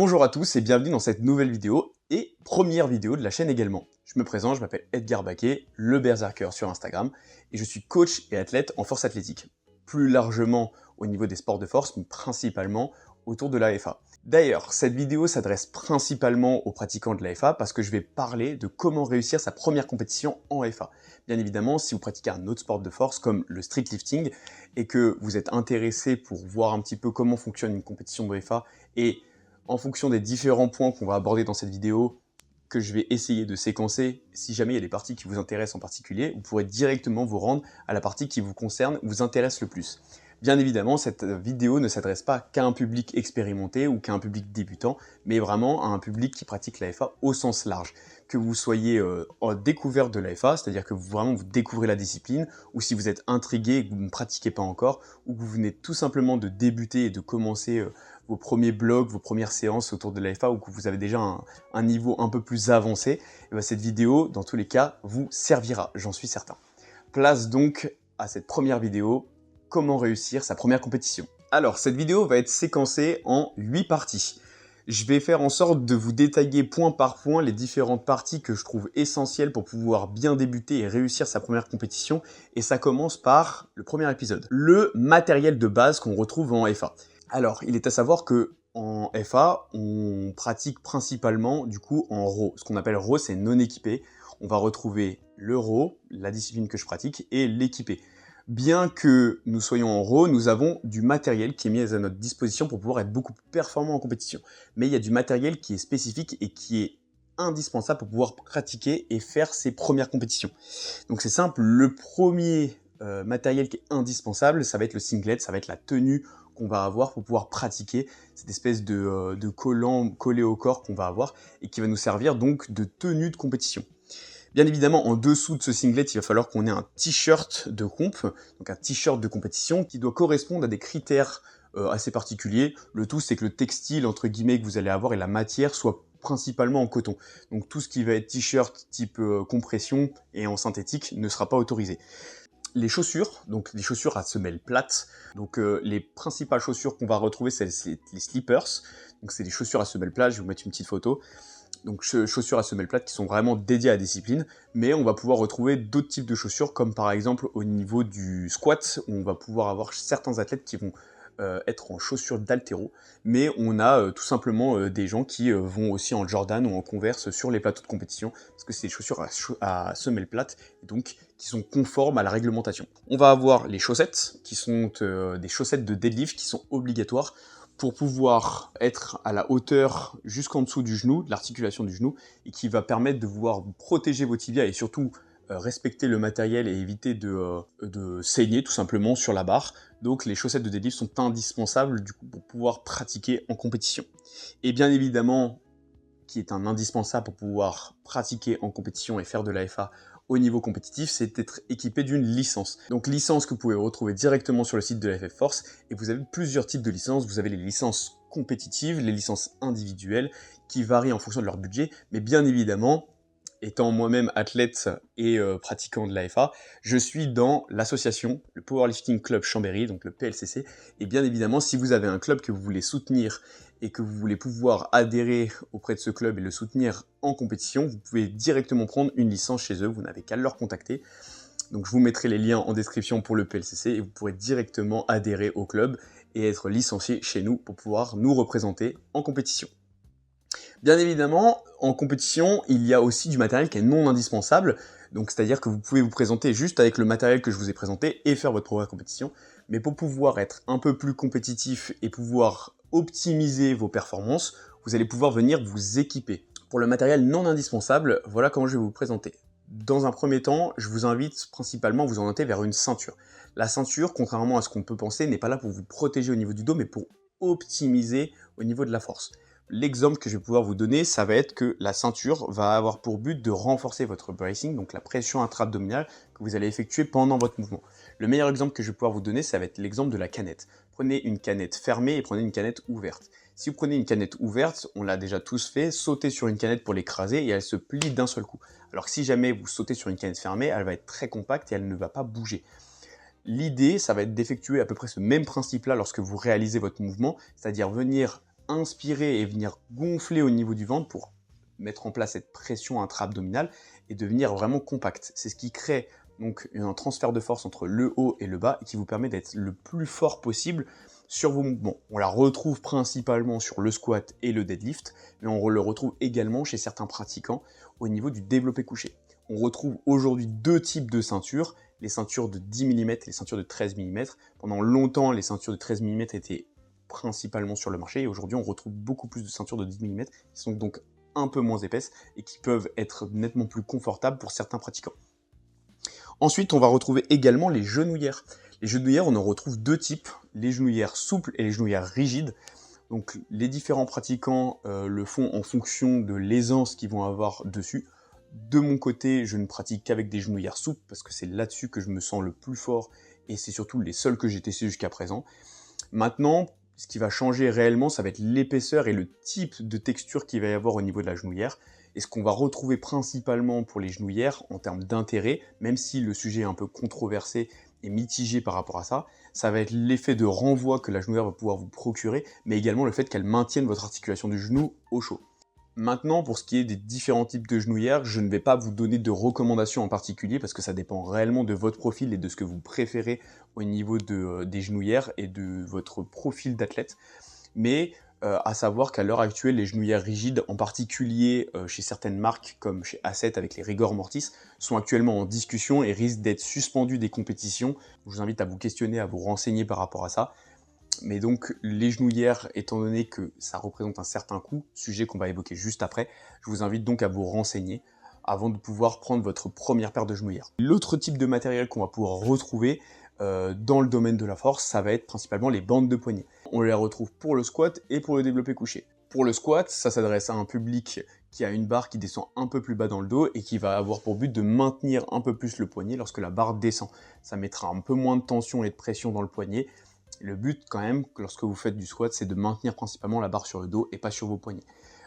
Bonjour à tous et bienvenue dans cette nouvelle vidéo et première vidéo de la chaîne également. Je me présente, je m'appelle Edgar Baquet, le Berserker sur Instagram et je suis coach et athlète en force athlétique. Plus largement au niveau des sports de force, mais principalement autour de l'AFA. D'ailleurs, cette vidéo s'adresse principalement aux pratiquants de l'AFA parce que je vais parler de comment réussir sa première compétition en FA. Bien évidemment, si vous pratiquez un autre sport de force comme le street lifting et que vous êtes intéressé pour voir un petit peu comment fonctionne une compétition de FA et en fonction des différents points qu'on va aborder dans cette vidéo, que je vais essayer de séquencer, si jamais il y a des parties qui vous intéressent en particulier, vous pourrez directement vous rendre à la partie qui vous concerne, vous intéresse le plus. Bien évidemment, cette vidéo ne s'adresse pas qu'à un public expérimenté ou qu'à un public débutant, mais vraiment à un public qui pratique l'AFA au sens large. Que vous soyez en découverte de l'AFA, c'est-à-dire que vous découvrez la discipline, ou si vous êtes intrigué et que vous ne pratiquez pas encore, ou que vous venez tout simplement de débuter et de commencer vos premiers blogs, vos premières séances autour de l'AFA, ou que vous avez déjà un niveau un peu plus avancé, et bien cette vidéo, dans tous les cas, vous servira, j'en suis certain. Place donc à cette première vidéo, comment réussir sa première compétition. Alors, cette vidéo va être séquencée en 8 parties. Je vais faire en sorte de vous détailler point par point les différentes parties que je trouve essentielles pour pouvoir bien débuter et réussir sa première compétition. Et ça commence par le premier épisode. Le matériel de base qu'on retrouve en FA. Alors, il est à savoir que en FA, on pratique principalement du coup en RAW. Ce qu'on appelle RAW, c'est non équipé. On va retrouver le RAW, la discipline que je pratique, et l'équipé. Bien que nous soyons en RAW, nous avons du matériel qui est mis à notre disposition pour pouvoir être beaucoup plus performant en compétition. Mais il y a du matériel qui est spécifique et qui est indispensable pour pouvoir pratiquer et faire ses premières compétitions. Donc c'est simple, le premier matériel qui est indispensable, ça va être le singlet, ça va être la tenue qu'on va avoir pour pouvoir pratiquer cette espèce de collant collé au corps qu'on va avoir et qui va nous servir donc de tenue de compétition. Bien évidemment, en dessous de ce singlet, il va falloir qu'on ait un t-shirt de comp, donc un t-shirt de compétition qui doit correspondre à des critères assez particuliers. Le tout, c'est que le textile, entre guillemets, que vous allez avoir et la matière soit principalement en coton. Donc tout ce qui va être t-shirt type compression et en synthétique ne sera pas autorisé. Les chaussures, donc des chaussures à semelle plate. Donc les principales chaussures qu'on va retrouver, c'est les slippers. Donc c'est des chaussures à semelle plate, je vais vous mettre une petite photo. Donc chaussures à semelle plate qui sont vraiment dédiées à la discipline, mais on va pouvoir retrouver d'autres types de chaussures, comme par exemple au niveau du squat, où on va pouvoir avoir certains athlètes qui vont être en chaussures d'haltéro, mais on a tout simplement des gens qui vont aussi en Jordan ou en Converse sur les plateaux de compétition, parce que c'est des chaussures à semelle plate, et donc qui sont conformes à la réglementation. On va avoir les chaussettes, qui sont des chaussettes de deadlift qui sont obligatoires, pour pouvoir être à la hauteur jusqu'en dessous du genou, de l'articulation du genou, et qui va permettre de pouvoir protéger vos tibias et surtout respecter le matériel et éviter de saigner tout simplement sur la barre. Donc les chaussettes de deadlift sont indispensables du coup, pour pouvoir pratiquer en compétition. Et bien évidemment, qui est un indispensable pour pouvoir pratiquer en compétition et faire de l'AFA au niveau compétitif, c'est d'être équipé d'une licence. Donc licence que vous pouvez retrouver directement sur le site de la FF Force, et vous avez plusieurs types de licences. Vous avez les licences compétitives, les licences individuelles, qui varient en fonction de leur budget, mais bien évidemment, étant moi-même athlète et pratiquant de l'AFA, je suis dans l'association, le Powerlifting Club Chambéry, donc le PLCC, et bien évidemment, si vous avez un club que vous voulez soutenir et que vous voulez pouvoir adhérer auprès de ce club et le soutenir en compétition, vous pouvez directement prendre une licence chez eux, vous n'avez qu'à leur contacter. Donc je vous mettrai les liens en description pour le PLCC et vous pourrez directement adhérer au club et être licencié chez nous pour pouvoir nous représenter en compétition. Bien évidemment, en compétition, il y a aussi du matériel qui est non indispensable, donc c'est-à-dire que vous pouvez vous présenter juste avec le matériel que je vous ai présenté et faire votre première compétition, mais pour pouvoir être un peu plus compétitif et pouvoir optimiser vos performances, vous allez pouvoir venir vous équiper. Pour le matériel non indispensable, voilà comment je vais vous présenter. Dans un premier temps, je vous invite principalement à vous orienter vers une ceinture. La ceinture, contrairement à ce qu'on peut penser, n'est pas là pour vous protéger au niveau du dos, mais pour optimiser au niveau de la force. L'exemple que je vais pouvoir vous donner, ça va être que la ceinture va avoir pour but de renforcer votre bracing, donc la pression intra-abdominale que vous allez effectuer pendant votre mouvement. Le meilleur exemple que je vais pouvoir vous donner, ça va être l'exemple de la canette. Prenez une canette fermée et prenez une canette ouverte. Si vous prenez une canette ouverte, on l'a déjà tous fait, sautez sur une canette pour l'écraser et elle se plie d'un seul coup. Alors que si jamais vous sautez sur une canette fermée, elle va être très compacte et elle ne va pas bouger. L'idée, ça va être d'effectuer à peu près ce même principe-là lorsque vous réalisez votre mouvement, c'est-à-dire venir inspirer et venir gonfler au niveau du ventre pour mettre en place cette pression intra-abdominale et devenir vraiment compact. C'est ce qui crée donc un transfert de force entre le haut et le bas et qui vous permet d'être le plus fort possible sur vos mouvements. On la retrouve principalement sur le squat et le deadlift, mais on le retrouve également chez certains pratiquants au niveau du développé couché. On retrouve aujourd'hui deux types de ceintures, les ceintures de 10 mm et les ceintures de 13 mm. Pendant longtemps, les ceintures de 13 mm étaient principalement sur le marché et aujourd'hui, on retrouve beaucoup plus de ceintures de 10 mm qui sont donc un peu moins épaisses et qui peuvent être nettement plus confortables pour certains pratiquants. Ensuite, on va retrouver également les genouillères. Les genouillères, on en retrouve deux types, les genouillères souples et les genouillères rigides. Donc les différents pratiquants le font en fonction de l'aisance qu'ils vont avoir dessus. De mon côté, je ne pratique qu'avec des genouillères souples parce que c'est là-dessus que je me sens le plus fort et c'est surtout les seuls que j'ai testés jusqu'à présent. Maintenant, ce qui va changer réellement, ça va être l'épaisseur et le type de texture qu'il va y avoir au niveau de la genouillère. Et ce qu'on va retrouver principalement pour les genouillères en termes d'intérêt, même si le sujet est un peu controversé et mitigé par rapport à ça, ça va être l'effet de renvoi que la genouillère va pouvoir vous procurer, mais également le fait qu'elle maintienne votre articulation du genou au chaud. Maintenant, pour ce qui est des différents types de genouillères, je ne vais pas vous donner de recommandations en particulier parce que ça dépend réellement de votre profil et de ce que vous préférez au niveau des genouillères et de votre profil d'athlète. Mais à savoir qu'à l'heure actuelle, les genouillères rigides, en particulier chez certaines marques comme chez Asset avec les Rigor Mortis, sont actuellement en discussion et risquent d'être suspendues des compétitions. Je vous invite à vous questionner, à vous renseigner par rapport à ça. Mais donc les genouillères, étant donné que ça représente un certain coût, sujet qu'on va évoquer juste après, je vous invite donc à vous renseigner avant de pouvoir prendre votre première paire de genouillères. L'autre type de matériel qu'on va pouvoir retrouver dans le domaine de la force, ça va être principalement les bandes de poignet. On les retrouve pour le squat et pour le développé couché. Pour le squat, ça s'adresse à un public qui a une barre qui descend un peu plus bas dans le dos et qui va avoir pour but de maintenir un peu plus le poignet lorsque la barre descend. Ça mettra un peu moins de tension et de pression dans le poignet. Le but quand même, lorsque vous faites du squat, c'est de maintenir principalement la barre sur le dos et pas sur vos poignets.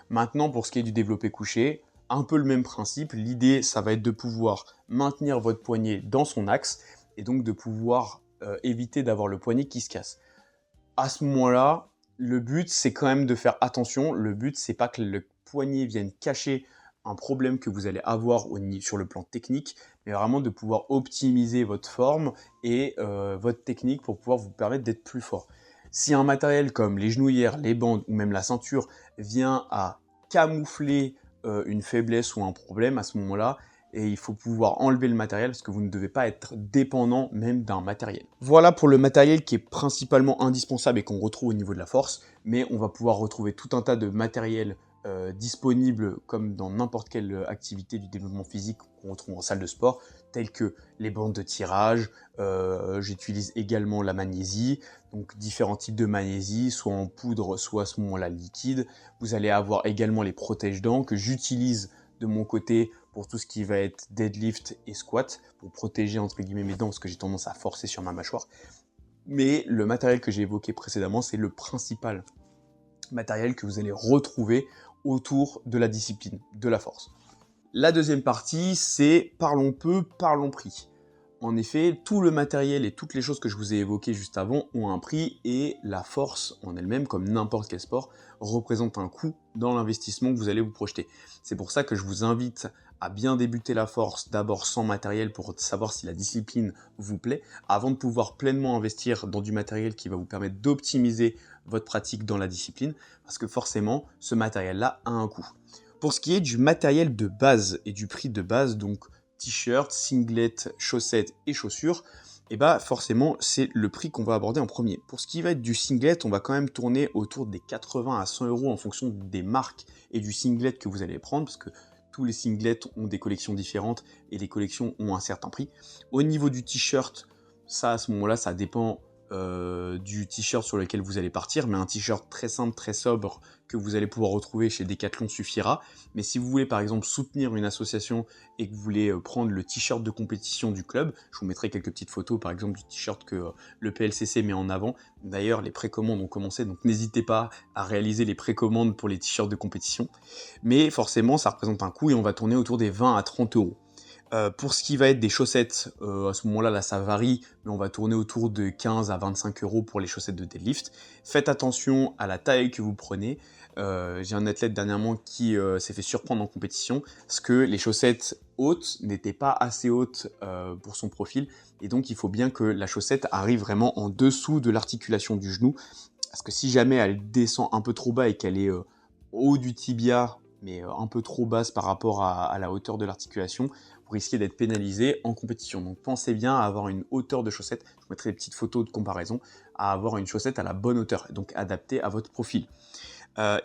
Maintenant, pour ce qui est du développé couché, un peu le même principe. L'idée, ça va être de pouvoir maintenir votre poignet dans son axe et donc de pouvoir éviter d'avoir le poignet qui se casse. À ce moment-là, le but, c'est quand même de faire attention. Le but, c'est pas que le poignet vienne cacher un problème que vous allez avoir sur le plan technique, mais vraiment de pouvoir optimiser votre forme et votre technique pour pouvoir vous permettre d'être plus fort. Si un matériel comme les genouillères, les bandes ou même la ceinture vient à camoufler une faiblesse ou un problème à ce moment-là, et il faut pouvoir enlever le matériel parce que vous ne devez pas être dépendant même d'un matériel. Voilà pour le matériel qui est principalement indispensable et qu'on retrouve au niveau de la force, mais on va pouvoir retrouver tout un tas de matériel disponible comme dans n'importe quelle activité du développement physique qu'on retrouve en salle de sport, telles que les bandes de tirage, j'utilise également la magnésie, donc différents types de magnésie, soit en poudre, soit à ce moment-là liquide. Vous allez avoir également les protège-dents que j'utilise de mon côté pour tout ce qui va être deadlift et squat, pour protéger entre guillemets mes dents parce que j'ai tendance à forcer sur ma mâchoire. Mais le matériel que j'ai évoqué précédemment, c'est le principal matériel que vous allez retrouver autour de la discipline, de la force. La deuxième partie, c'est parlons peu, parlons prix. En effet, tout le matériel et toutes les choses que je vous ai évoquées juste avant ont un prix et la force en elle-même, comme n'importe quel sport, représente un coût dans l'investissement que vous allez vous projeter. C'est pour ça que je vous invite à bien débuter la force d'abord sans matériel pour savoir si la discipline vous plaît, avant de pouvoir pleinement investir dans du matériel qui va vous permettre d'optimiser votre pratique dans la discipline, parce que forcément, ce matériel-là a un coût. Pour ce qui est du matériel de base et du prix de base, donc t-shirt, singlet, chaussettes et chaussures, et bah forcément c'est le prix qu'on va aborder en premier. Pour ce qui va être du singlet, on va quand même tourner autour des 80 à 100 € en fonction des marques et du singlet que vous allez prendre, parce que tous les singlets ont des collections différentes et les collections ont un certain prix. Au niveau du t-shirt, ça à ce moment-là, ça dépend du t-shirt sur lequel vous allez partir, mais un t-shirt très simple, très sobre que vous allez pouvoir retrouver chez Decathlon suffira. Mais si vous voulez par exemple soutenir une association et que vous voulez prendre le t-shirt de compétition du club, je vous mettrai quelques petites photos par exemple du t-shirt que le PLCC met en avant. D'ailleurs les précommandes ont commencé, donc n'hésitez pas à réaliser les précommandes pour les t-shirts de compétition. Mais forcément ça représente un coût et on va tourner autour des 20 à 30 €. Pour ce qui va être des chaussettes, à ce moment-là, ça varie, mais on va tourner autour de 15 à 25 € pour les chaussettes de deadlift. Faites attention à la taille que vous prenez. J'ai un athlète dernièrement qui s'est fait surprendre en compétition parce que les chaussettes hautes n'étaient pas assez hautes pour son profil, et donc il faut bien que la chaussette arrive vraiment en dessous de l'articulation du genou, parce que si jamais elle descend un peu trop bas et qu'elle est au haut du tibia, mais un peu trop basse par rapport à la hauteur de l'articulation, vous risquez d'être pénalisé en compétition. Donc pensez bien à avoir une hauteur de chaussette, je vous mettrai des petites photos de comparaison, à avoir une chaussette à la bonne hauteur, donc adaptée à votre profil.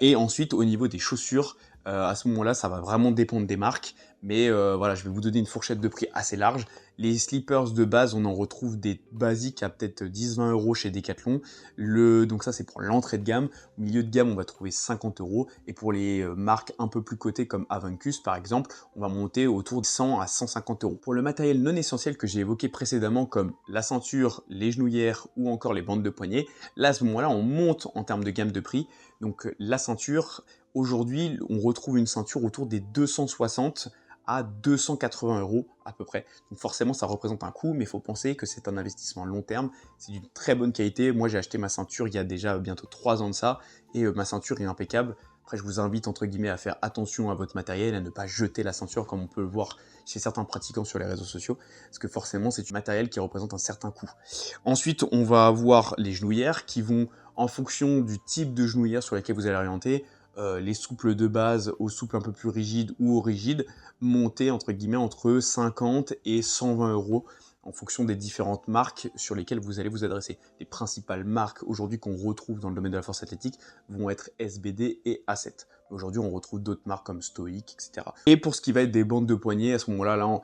Et ensuite, au niveau des chaussures, à ce moment-là, ça va vraiment dépendre des marques, mais voilà, je vais vous donner une fourchette de prix assez large. Les slippers de base, on en retrouve des basiques à peut-être 10-20 € chez Decathlon. Donc ça, c'est pour l'entrée de gamme. Au milieu de gamme, on va trouver 50 €. Et pour les marques un peu plus cotées comme Aventus, par exemple, on va monter autour de 100 à 150 €. Pour le matériel non essentiel que j'ai évoqué précédemment, comme la ceinture, les genouillères ou encore les bandes de poignet, là, à ce moment-là, on monte en termes de gamme de prix. Donc la ceinture, aujourd'hui, on retrouve une ceinture autour des 260 à 280 € à peu près. Donc forcément, ça représente un coût, mais il faut penser que c'est un investissement long terme. C'est d'une très bonne qualité. Moi, j'ai acheté ma ceinture il y a déjà bientôt 3 ans de ça, et ma ceinture est impeccable. Après, je vous invite entre guillemets à faire attention à votre matériel, à ne pas jeter la ceinture comme on peut le voir chez certains pratiquants sur les réseaux sociaux, parce que forcément, c'est du matériel qui représente un certain coût. Ensuite, on va avoir les genouillères qui vont, en fonction du type de genouillère sur laquelle vous allez orienter, les souples de base aux souples un peu plus rigides ou aux rigides, monter entre guillemets entre 50 et 120 € en fonction des différentes marques sur lesquelles vous allez vous adresser. Les principales marques aujourd'hui qu'on retrouve dans le domaine de la force athlétique vont être SBD et A7. Aujourd'hui, on retrouve d'autres marques comme Stoic, etc. Et pour ce qui va être des bandes de poignet, à ce moment-là,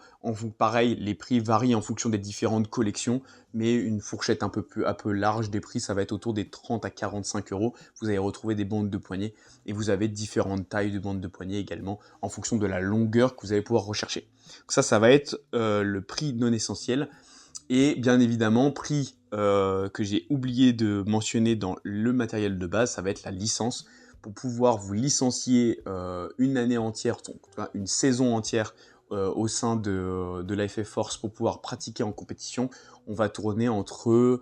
pareil, les prix varient en fonction des différentes collections, mais une fourchette un peu large des prix, ça va être autour des 30 à 45 €. Vous allez retrouver des bandes de poignet, et vous avez différentes tailles de bandes de poignet également, en fonction de la longueur que vous allez pouvoir rechercher. Donc ça va être le prix non essentiel. Et bien évidemment, prix que j'ai oublié de mentionner dans le matériel de base, ça va être la licence. Pour pouvoir vous licencier une année entière, une saison entière au sein de l'AFF Force pour pouvoir pratiquer en compétition, on va tourner entre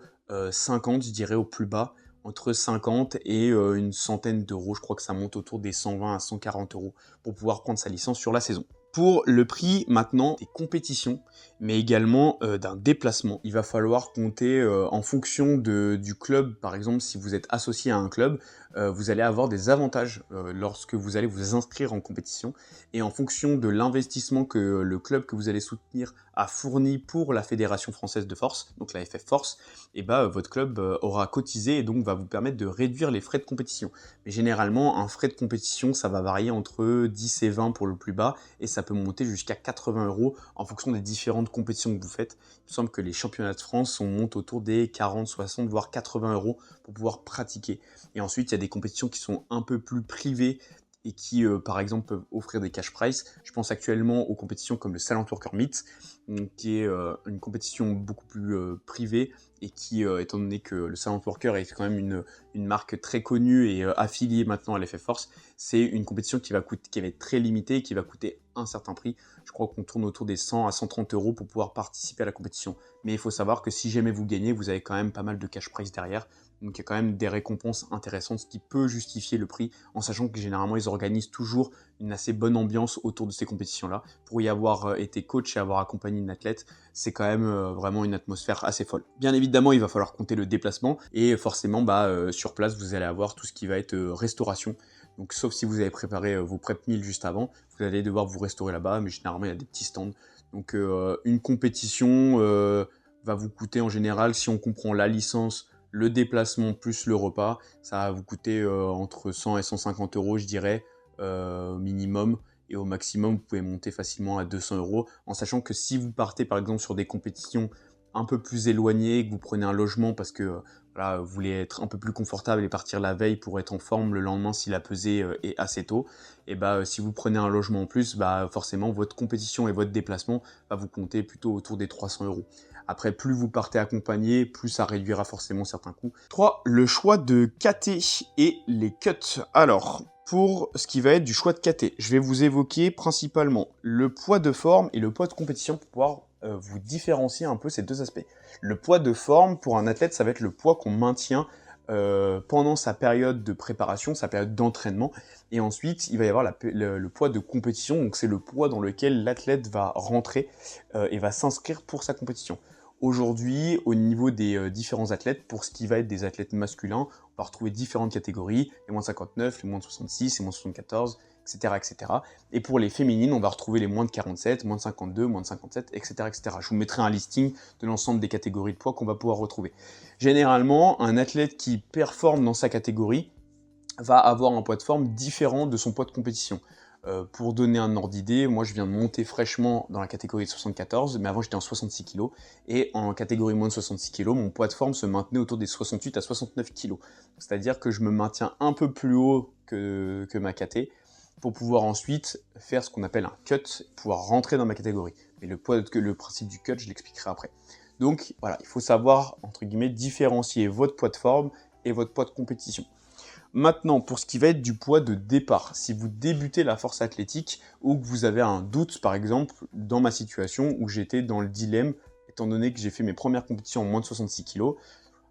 50, je dirais au plus bas, entre 50 et une centaine d'euros. Je crois que ça monte autour des 120 à 140 € pour pouvoir prendre sa licence sur la saison. Pour le prix maintenant des compétitions, mais également d'un déplacement, il va falloir compter en fonction du club. Par exemple, si vous êtes associé à un club, vous allez avoir des avantages lorsque vous allez vous inscrire en compétition, et en fonction de l'investissement que le club que vous allez soutenir a fourni pour la Fédération Française de Force, donc la FF Force, et votre club aura cotisé et donc va vous permettre de réduire les frais de compétition. Mais généralement, un frais de compétition, ça va varier entre 10 et 20 pour le plus bas, et ça peut monter jusqu'à 80 € en fonction des différentes compétitions que vous faites. Il me semble que les championnats de France, on monte autour des 40, 60, voire 80 € pour pouvoir pratiquer. Et ensuite, il y a des compétitions qui sont un peu plus privées et qui, par exemple, peuvent offrir des cash prizes. Je pense actuellement aux compétitions comme le Silent Worker Meet, qui est une compétition beaucoup plus privée, et qui, étant donné que le Silent Worker est quand même une marque très connue et affiliée maintenant à l'FF Force, c'est une compétition qui va être très limitée et qui va coûter un certain prix. Je crois qu'on tourne autour des 100 à 130 € pour pouvoir participer à la compétition. Mais il faut savoir que si jamais vous gagnez, vous avez quand même pas mal de cash prize derrière. Donc il y a quand même des récompenses intéressantes, ce qui peut justifier le prix, en sachant que généralement ils organisent toujours une assez bonne ambiance autour de ces compétitions-là. Pour y avoir été coach et avoir accompagné une athlète, c'est quand même vraiment une atmosphère assez folle. Bien évidemment, il va falloir compter le déplacement, et forcément, sur place, vous allez avoir tout ce qui va être restauration. Donc sauf si vous avez préparé vos prep meals juste avant, vous allez devoir vous restaurer là-bas, mais généralement il y a des petits stands. Donc une compétition va vous coûter en général, si on comprend la licence, le déplacement plus le repas, ça va vous coûter entre 100 et 150 € je dirais, minimum. Et au maximum, vous pouvez monter facilement à 200 €, en sachant que si vous partez par exemple sur des compétitions un peu plus éloignées, que vous prenez un logement parce que vous voulez être un peu plus confortable et partir la veille pour être en forme le lendemain si la pesée est assez tôt, et si vous prenez un logement en plus, forcément votre compétition et votre déplacement va vous compter plutôt autour des 300 €. Après, plus vous partez accompagné, plus ça réduira forcément certains coûts. 3. Le choix de KT et les cuts. Alors, pour ce qui va être du choix de KT, je vais vous évoquer principalement le poids de forme et le poids de compétition pour pouvoir vous différencier un peu ces deux aspects. Le poids de forme, pour un athlète, ça va être le poids qu'on maintient pendant sa période de préparation, sa période d'entraînement. Et ensuite, il va y avoir le poids de compétition, donc c'est le poids dans lequel l'athlète va rentrer et va s'inscrire pour sa compétition. Aujourd'hui, au niveau des différents athlètes, pour ce qui va être des athlètes masculins, on va retrouver différentes catégories, les moins de 59, les moins de 66, les moins de 74, etc., etc. Et pour les féminines, on va retrouver les moins de 47, moins de 52, moins de 57, etc., etc. Je vous mettrai un listing de l'ensemble des catégories de poids qu'on va pouvoir retrouver. Généralement, un athlète qui performe dans sa catégorie va avoir un poids de forme différent de son poids de compétition. Pour donner un ordre d'idée, moi je viens de monter fraîchement dans la catégorie de 74, mais avant j'étais en 66 kg, et en catégorie moins de 66 kg, mon poids de forme se maintenait autour des 68 à 69 kg. C'est-à-dire que je me maintiens un peu plus haut que ma KT, pour pouvoir ensuite faire ce qu'on appelle un cut, pouvoir rentrer dans ma catégorie. Mais le principe du cut, je l'expliquerai après. Donc voilà, il faut savoir, entre guillemets, différencier votre poids de forme et votre poids de compétition. Maintenant, pour ce qui va être du poids de départ, si vous débutez la force athlétique ou que vous avez un doute, par exemple, dans ma situation où j'étais dans le dilemme, étant donné que j'ai fait mes premières compétitions en moins de 66 kg,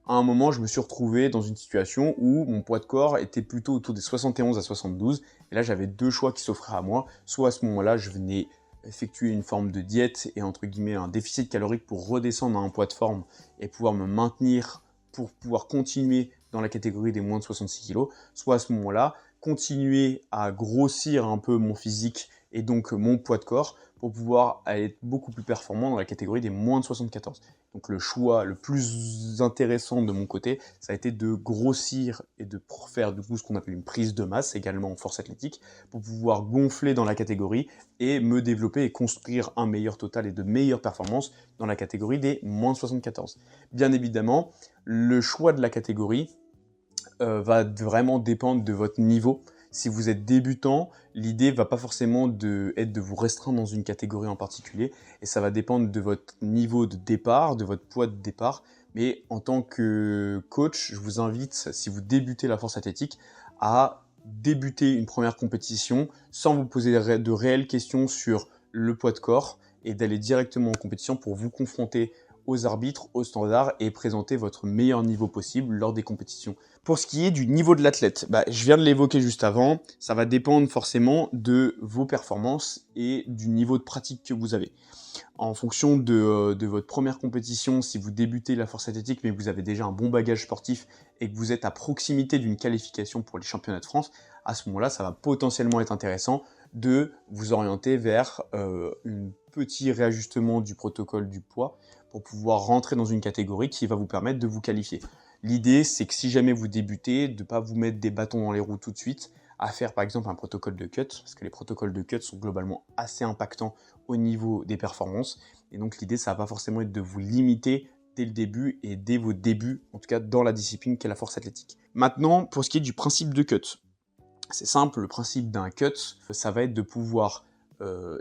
à un moment, je me suis retrouvé dans une situation où mon poids de corps était plutôt autour des 71 à 72, et là, j'avais deux choix qui s'offraient à moi. Soit à ce moment-là, je venais effectuer une forme de diète et entre guillemets un déficit calorique pour redescendre à un poids de forme et pouvoir me maintenir pour pouvoir continuer dans la catégorie des moins de 66 kg, soit à ce moment-là, continuer à grossir un peu mon physique et donc mon poids de corps pour pouvoir être beaucoup plus performant dans la catégorie des moins de 74. Donc le choix le plus intéressant de mon côté, ça a été de grossir et de faire du coup ce qu'on appelle une prise de masse, également en force athlétique, pour pouvoir gonfler dans la catégorie et me développer et construire un meilleur total et de meilleures performances dans la catégorie des moins de 74. Bien évidemment, le choix de la catégorie va vraiment dépendre de votre niveau. Si vous êtes débutant, l'idée va pas forcément être de vous restreindre dans une catégorie en particulier, et ça va dépendre de votre niveau de départ, de votre poids de départ. Mais en tant que coach, je vous invite, si vous débutez la force athlétique, à débuter une première compétition sans vous poser de réelles questions sur le poids de corps et d'aller directement en compétition pour vous confronter aux arbitres, aux standards et présenter votre meilleur niveau possible lors des compétitions. Pour ce qui est du niveau de l'athlète, je viens de l'évoquer juste avant, ça va dépendre forcément de vos performances et du niveau de pratique que vous avez. En fonction de votre première compétition, si vous débutez la force athlétique mais que vous avez déjà un bon bagage sportif et que vous êtes à proximité d'une qualification pour les championnats de France, à ce moment-là, ça va potentiellement être intéressant de vous orienter vers un petit réajustement du protocole du poids pour pouvoir rentrer dans une catégorie qui va vous permettre de vous qualifier. L'idée, c'est que si jamais vous débutez, de ne pas vous mettre des bâtons dans les roues tout de suite, à faire par exemple un protocole de cut, parce que les protocoles de cut sont globalement assez impactants au niveau des performances. Et donc l'idée, ça va pas forcément être de vous limiter dès le début et dès vos débuts, en tout cas dans la discipline qu'est la force athlétique. Maintenant, pour ce qui est du principe de cut, c'est simple, le principe d'un cut, ça va être de pouvoir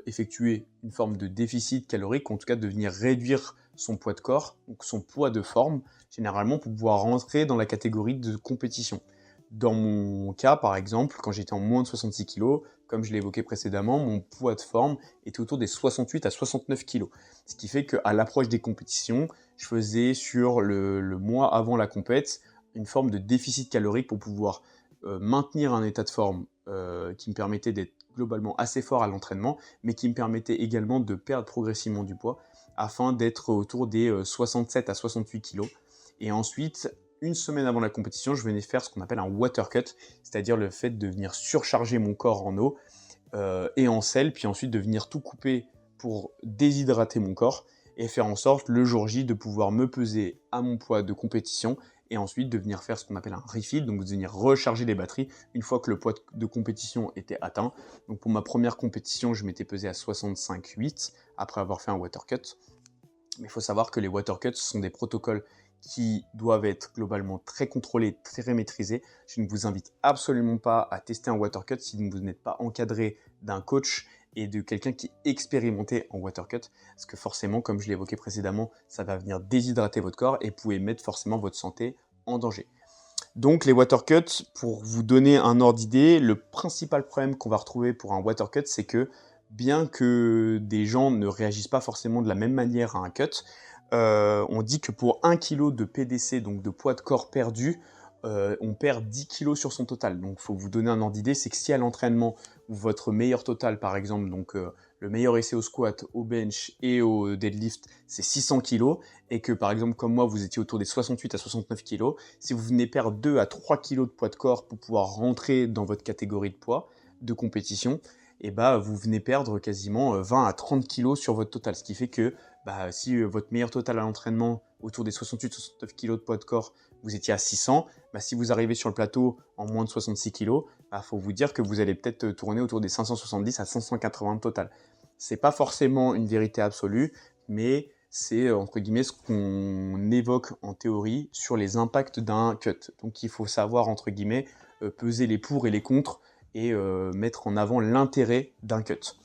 effectuer une forme de déficit calorique, en tout cas de venir réduire son poids de corps, donc son poids de forme, généralement pour pouvoir rentrer dans la catégorie de compétition. Dans mon cas, par exemple, quand j'étais en moins de 66 kg, comme je l'ai évoqué précédemment, mon poids de forme était autour des 68 à 69 kg. Ce qui fait qu'à l'approche des compétitions, je faisais sur le mois avant la compète une forme de déficit calorique pour pouvoir maintenir un état de forme qui me permettait d'être globalement assez fort à l'entraînement, mais qui me permettait également de perdre progressivement du poids afin d'être autour des 67 à 68 kg. Et ensuite, une semaine avant la compétition, je venais faire ce qu'on appelle un water cut, c'est-à-dire le fait de venir surcharger mon corps en eau et en sel, puis ensuite de venir tout couper pour déshydrater mon corps et faire en sorte le jour J de pouvoir me peser à mon poids de compétition et ensuite de venir faire ce qu'on appelle un refill, donc de venir recharger les batteries une fois que le poids de compétition était atteint. Donc pour ma première compétition, je m'étais pesé à 65,8 après avoir fait un water cut. Mais il faut savoir que les water cuts sont des protocoles qui doivent être globalement très contrôlés, très maîtrisés. Je ne vous invite absolument pas à tester un water cut si vous n'êtes pas encadré d'un coach et de quelqu'un qui est expérimenté en water cut, parce que forcément, comme je l'ai évoqué précédemment, ça va venir déshydrater votre corps et vous pouvez mettre forcément votre santé en danger. Donc les water cuts, pour vous donner un ordre d'idée, le principal problème qu'on va retrouver pour un water cut, c'est que bien que des gens ne réagissent pas forcément de la même manière à un cut, on dit que pour 1 kg de PDC, donc de poids de corps perdu, on perd 10 kg sur son total. Donc il faut vous donner un ordre d'idée, c'est que si à l'entraînement, votre meilleur total par exemple, donc le meilleur essai au squat, au bench et au deadlift, c'est 600 kg, et que par exemple comme moi, vous étiez autour des 68 à 69 kg, si vous venez perdre 2 à 3 kg de poids de corps pour pouvoir rentrer dans votre catégorie de poids de compétition, et bah, vous venez perdre quasiment 20 à 30 kg sur votre total, ce qui fait que si votre meilleur total à l'entraînement, autour des 68-69 kg de poids de corps, vous étiez à 600, si vous arrivez sur le plateau en moins de 66 kg, faut vous dire que vous allez peut-être tourner autour des 570 à 580 de total. C'est pas forcément une vérité absolue, mais c'est entre guillemets ce qu'on évoque en théorie sur les impacts d'un cut. Donc il faut savoir entre guillemets peser les pour et les contre et mettre en avant l'intérêt d'un cut.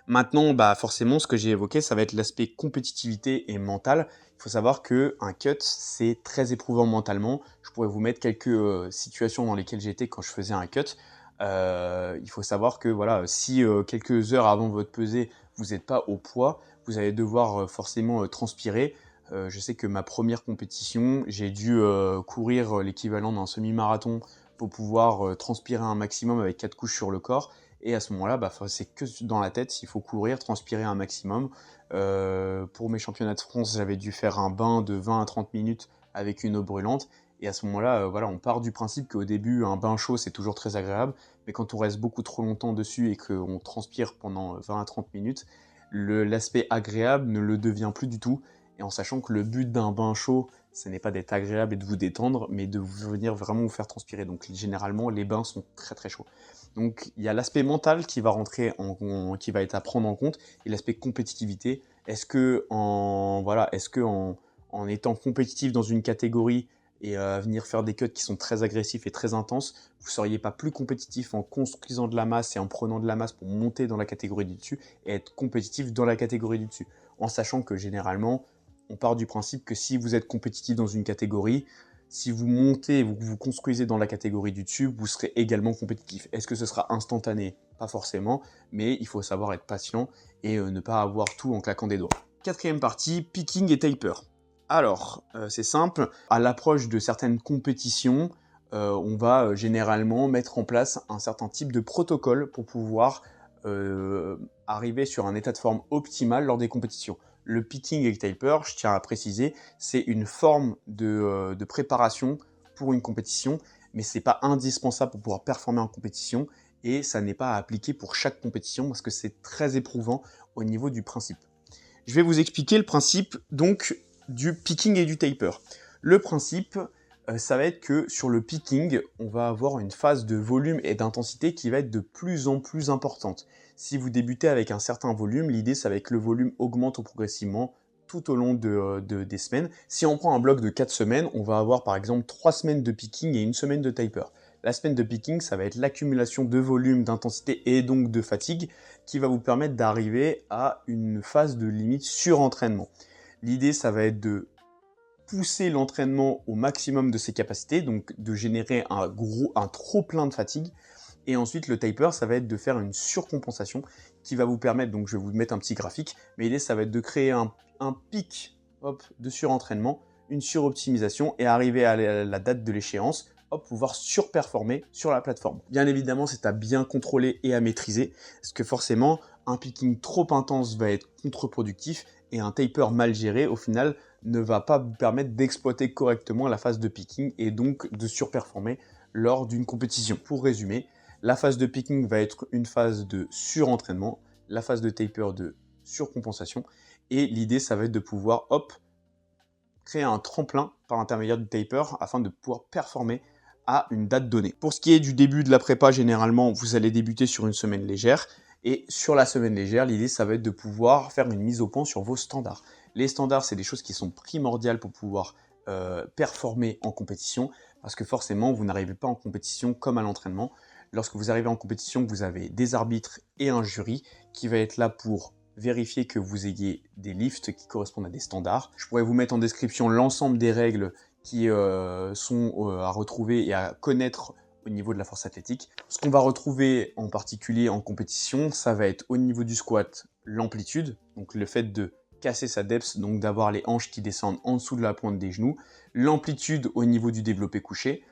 Maintenant, forcément, ce que j'ai évoqué, ça va être l'aspect compétitivité et mental. Il faut savoir qu'un cut, c'est très éprouvant mentalement. Je pourrais vous mettre quelques situations dans lesquelles j'étais quand je faisais un cut. Il faut savoir que voilà, si quelques heures avant votre pesée, vous n'êtes pas au poids, vous allez devoir forcément transpirer. Je sais que ma première compétition, j'ai dû courir l'équivalent d'un semi-marathon pour pouvoir transpirer un maximum avec 4 couches sur le corps. Et à ce moment-là, c'est que dans la tête, il faut courir, transpirer un maximum. Pour mes championnats de France, j'avais dû faire un bain de 20 à 30 minutes avec une eau brûlante. Et à ce moment-là, on part du principe qu'au début, un bain chaud, c'est toujours très agréable. Mais quand on reste beaucoup trop longtemps dessus et qu'on transpire pendant 20 à 30 minutes, l'aspect agréable ne le devient plus du tout. Et en sachant que le but d'un bain chaud, ce n'est pas d'être agréable et de vous détendre, mais de venir vraiment vous faire transpirer. Donc généralement, les bains sont très très chauds. Donc il y a l'aspect mental qui va rentrer qui va être à prendre en compte, et l'aspect compétitivité. Est-ce que en étant compétitif dans une catégorie et venir faire des cuts qui sont très agressifs et très intenses, vous ne seriez pas plus compétitif en construisant de la masse et en prenant de la masse pour monter dans la catégorie du dessus et être compétitif dans la catégorie du dessus, en sachant que généralement, on part du principe que si vous êtes compétitif dans une catégorie, si vous montez, vous construisez dans la catégorie du dessus, vous serez également compétitif. Est-ce que ce sera instantané? Pas forcément, mais il faut savoir être patient et ne pas avoir tout en claquant des doigts. Quatrième partie, picking et taper. Alors, c'est simple, à l'approche de certaines compétitions, on va généralement mettre en place un certain type de protocole pour pouvoir arriver sur un état de forme optimal lors des compétitions. Le picking et le taper, je tiens à préciser, c'est une forme de préparation pour une compétition, mais ce n'est pas indispensable pour pouvoir performer en compétition, et ça n'est pas à appliquer pour chaque compétition parce que c'est très éprouvant au niveau du principe. Je vais vous expliquer le principe donc du picking et du taper. Le principe, ça va être que sur le picking, on va avoir une phase de volume et d'intensité qui va être de plus en plus importante. Si vous débutez avec un certain volume, l'idée, ça va être que le volume augmente progressivement tout au long des semaines. Si on prend un bloc de 4 semaines, on va avoir par exemple 3 semaines de picking et 1 semaine de taper. La semaine de picking, ça va être l'accumulation de volume, d'intensité et donc de fatigue qui va vous permettre d'arriver à une phase de limite surentraînement. L'idée, ça va être de pousser l'entraînement au maximum de ses capacités, donc de générer un trop plein de fatigue. Et ensuite, le taper, ça va être de faire une surcompensation qui va vous permettre, donc je vais vous mettre un petit graphique, mais l'idée, ça va être de créer un pic de surentraînement, une suroptimisation et arriver à la date de l'échéance, pouvoir surperformer sur la plateforme. Bien évidemment, c'est à bien contrôler et à maîtriser, parce que forcément, un picking trop intense va être contre-productif et un taper mal géré, au final, ne va pas vous permettre d'exploiter correctement la phase de picking et donc de surperformer lors d'une compétition. Pour résumer, la phase de picking va être une phase de surentraînement, la phase de taper de surcompensation, et l'idée, ça va être de pouvoir, créer un tremplin par l'intermédiaire du taper afin de pouvoir performer à une date donnée. Pour ce qui est du début de la prépa, généralement, vous allez débuter sur une semaine légère, et sur la semaine légère, l'idée, ça va être de pouvoir faire une mise au point sur vos standards. Les standards, c'est des choses qui sont primordiales pour pouvoir performer en compétition, parce que forcément, vous n'arrivez pas en compétition comme à l'entraînement. Lorsque vous arrivez en compétition, vous avez des arbitres et un jury qui va être là pour vérifier que vous ayez des lifts qui correspondent à des standards. Je pourrais vous mettre en description l'ensemble des règles qui sont à retrouver et à connaître au niveau de la force athlétique. Ce qu'on va retrouver en particulier en compétition, ça va être au niveau du squat, l'amplitude, donc le fait de casser sa depth, donc d'avoir les hanches qui descendent en dessous de la pointe des genoux, l'amplitude au niveau du développé couché,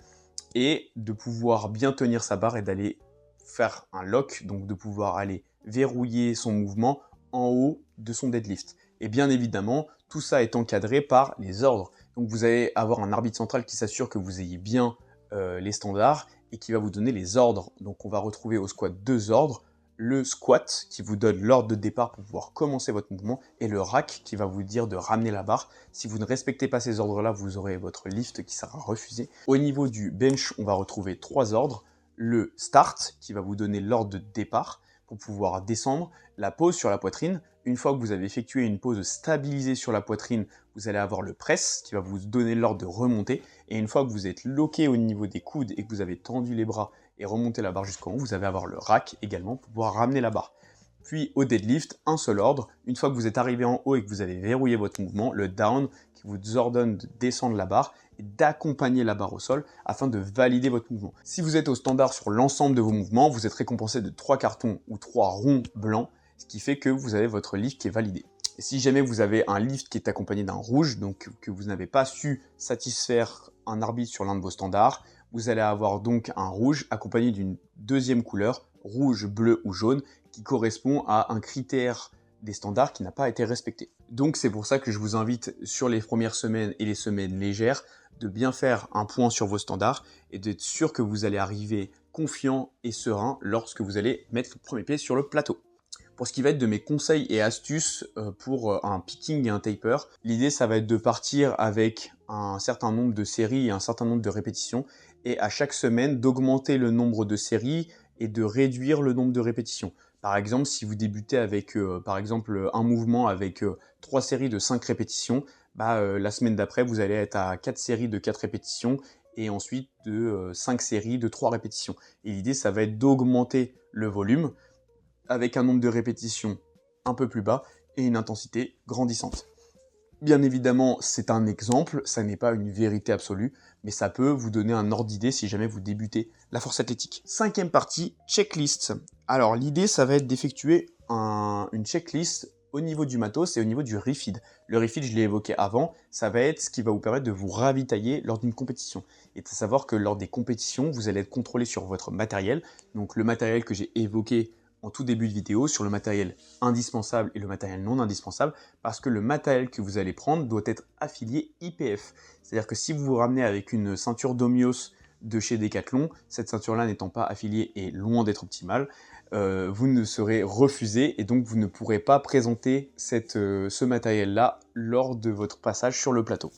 et de pouvoir bien tenir sa barre et d'aller faire un lock, donc de pouvoir aller verrouiller son mouvement en haut de son deadlift. Et bien évidemment, tout ça est encadré par les ordres. Donc vous allez avoir un arbitre central qui s'assure que vous ayez bien les standards et qui va vous donner les ordres. Donc on va retrouver au squat 2 ordres, le squat qui vous donne l'ordre de départ pour pouvoir commencer votre mouvement et le rack qui va vous dire de ramener la barre. Si vous ne respectez pas ces ordres-là, vous aurez votre lift qui sera refusé. Au niveau du bench, on va retrouver 3 ordres, le start qui va vous donner l'ordre de départ pour pouvoir descendre, la pause sur la poitrine. Une fois que vous avez effectué une pause stabilisée sur la poitrine, vous allez avoir le press qui va vous donner l'ordre de remonter. Et une fois que vous êtes loqué au niveau des coudes et que vous avez tendu les bras et remonté la barre jusqu'en haut, vous allez avoir le rack également pour pouvoir ramener la barre. Puis au deadlift, un seul ordre. Une fois que vous êtes arrivé en haut et que vous avez verrouillé votre mouvement, le down qui vous ordonne de descendre la barre et d'accompagner la barre au sol afin de valider votre mouvement. Si vous êtes au standard sur l'ensemble de vos mouvements, vous êtes récompensé de 3 cartons ou 3 ronds blancs, ce qui fait que vous avez votre lift qui est validé. Et si jamais vous avez un lift qui est accompagné d'un rouge, donc que vous n'avez pas su satisfaire un arbitre sur l'un de vos standards, vous allez avoir donc un rouge accompagné d'une deuxième couleur, rouge, bleu ou jaune, qui correspond à un critère des standards qui n'a pas été respecté. Donc c'est pour ça que je vous invite sur les premières semaines et les semaines légères de bien faire un point sur vos standards et d'être sûr que vous allez arriver confiant et serein lorsque vous allez mettre le premier pied sur le plateau. Pour ce qui va être de mes conseils et astuces pour un picking et un taper, l'idée ça va être de partir avec un certain nombre de séries et un certain nombre de répétitions et à chaque semaine d'augmenter le nombre de séries et de réduire le nombre de répétitions. Par exemple, si vous débutez avec par exemple un mouvement avec 3 séries de 5 répétitions, la semaine d'après vous allez être à 4 séries de 4 répétitions et ensuite de 5 séries de 3 répétitions. Et l'idée ça va être d'augmenter le volume avec un nombre de répétitions un peu plus bas et une intensité grandissante. Bien évidemment, c'est un exemple, ça n'est pas une vérité absolue, mais ça peut vous donner un ordre d'idée si jamais vous débutez la force athlétique. 5e partie, checklist. Alors l'idée, ça va être d'effectuer une checklist au niveau du matos et au niveau du refeed. Le refeed, je l'ai évoqué avant, ça va être ce qui va vous permettre de vous ravitailler lors d'une compétition. Et à savoir que lors des compétitions, vous allez être contrôlé sur votre matériel, donc le matériel que j'ai évoqué en tout début de vidéo sur le matériel indispensable et le matériel non indispensable parce que le matériel que vous allez prendre doit être affilié IPF. C'est-à-dire que si vous vous ramenez avec une ceinture Domios de chez Decathlon, cette ceinture-là n'étant pas affiliée et loin d'être optimale, vous ne serez refusé et donc vous ne pourrez pas présenter ce matériel-là lors de votre passage sur le plateau.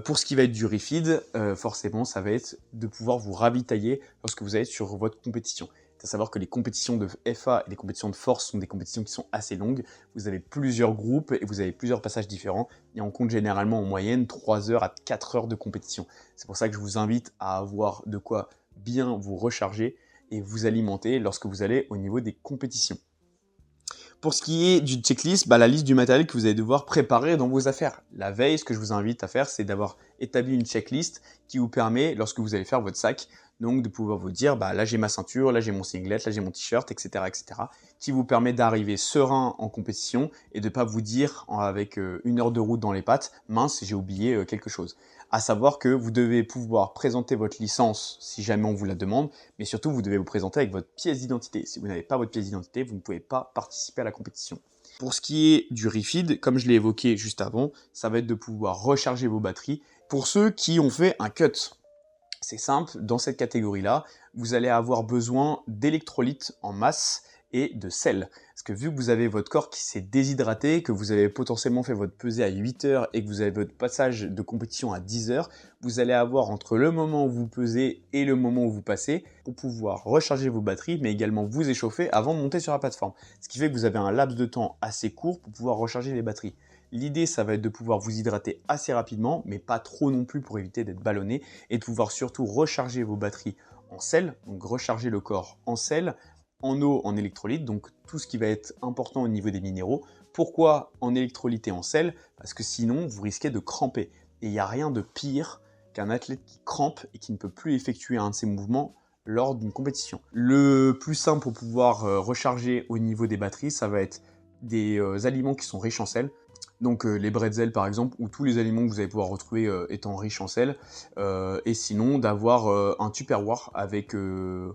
Pour ce qui va être du refeed, forcément, ça va être de pouvoir vous ravitailler lorsque vous allez sur votre compétition. C'est à savoir que les compétitions de FA et les compétitions de force sont des compétitions qui sont assez longues. Vous avez plusieurs groupes et vous avez plusieurs passages différents. Et on compte généralement en moyenne 3 heures à 4 heures de compétition. C'est pour ça que je vous invite à avoir de quoi bien vous recharger et vous alimenter lorsque vous allez au niveau des compétitions. Pour ce qui est du checklist, la liste du matériel que vous allez devoir préparer dans vos affaires. La veille, ce que je vous invite à faire, c'est d'avoir établi une checklist qui vous permet, lorsque vous allez faire votre sac, donc de pouvoir vous dire, là j'ai ma ceinture, là j'ai mon singlet, là j'ai mon t-shirt, etc., qui vous permet d'arriver serein en compétition et de ne pas vous dire avec 1 heure de route dans les pattes, mince, j'ai oublié quelque chose. À savoir que vous devez pouvoir présenter votre licence si jamais on vous la demande, mais surtout vous devez vous présenter avec votre pièce d'identité. Si vous n'avez pas votre pièce d'identité, vous ne pouvez pas participer à la compétition. Pour ce qui est du refeed, comme je l'ai évoqué juste avant, ça va être de pouvoir recharger vos batteries. Pour ceux qui ont fait un cut, c'est simple, dans cette catégorie-là, vous allez avoir besoin d'électrolytes en masse et de sel. Parce que vu que vous avez votre corps qui s'est déshydraté, que vous avez potentiellement fait votre pesée à 8 heures et que vous avez votre passage de compétition à 10 heures, vous allez avoir entre le moment où vous pesez et le moment où vous passez pour pouvoir recharger vos batteries, mais également vous échauffer avant de monter sur la plateforme. Ce qui fait que vous avez un laps de temps assez court pour pouvoir recharger les batteries. L'idée, ça va être de pouvoir vous hydrater assez rapidement, mais pas trop non plus pour éviter d'être ballonné, et de pouvoir surtout recharger vos batteries en sel, donc recharger le corps en sel, en eau, en électrolyte, donc tout ce qui va être important au niveau des minéraux. Pourquoi en électrolyte et en sel? Parce que sinon, vous risquez de cramper. Et il n'y a rien de pire qu'un athlète qui crampe et qui ne peut plus effectuer un de ses mouvements lors d'une compétition. Le plus simple pour pouvoir recharger au niveau des batteries, ça va être des aliments qui sont riches en sel. Donc les bretzels par exemple, ou tous les aliments que vous allez pouvoir retrouver étant riches en sel. Et sinon d'avoir un Tupperware avec une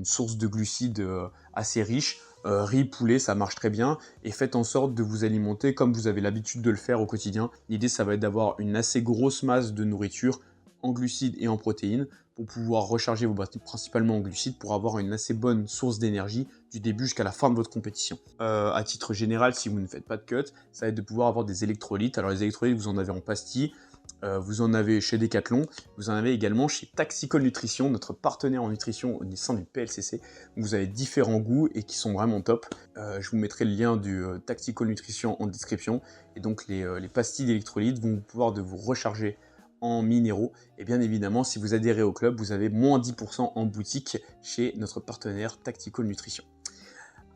source de glucides assez riche. Riz, poulet, ça marche très bien. Et faites en sorte de vous alimenter comme vous avez l'habitude de le faire au quotidien. L'idée, ça va être d'avoir une assez grosse masse de nourriture en glucides et en protéines pour pouvoir recharger vos batteries principalement en glucides pour avoir une assez bonne source d'énergie du début jusqu'à la fin de votre compétition. À titre général, si vous ne faites pas de cut, ça va être de pouvoir avoir des électrolytes. Alors les électrolytes, vous en avez en pastilles, vous en avez chez Decathlon, vous en avez également chez Taxicol Nutrition, notre partenaire en nutrition au sein du PLCC. Vous avez différents goûts et qui sont vraiment top. Je vous mettrai le lien du Taxicol Nutrition en description. Et donc les pastilles d'électrolytes vont pouvoir de vous recharger en minéraux. Et bien évidemment, si vous adhérez au club, vous avez moins 10% en boutique chez notre partenaire Tactical Nutrition.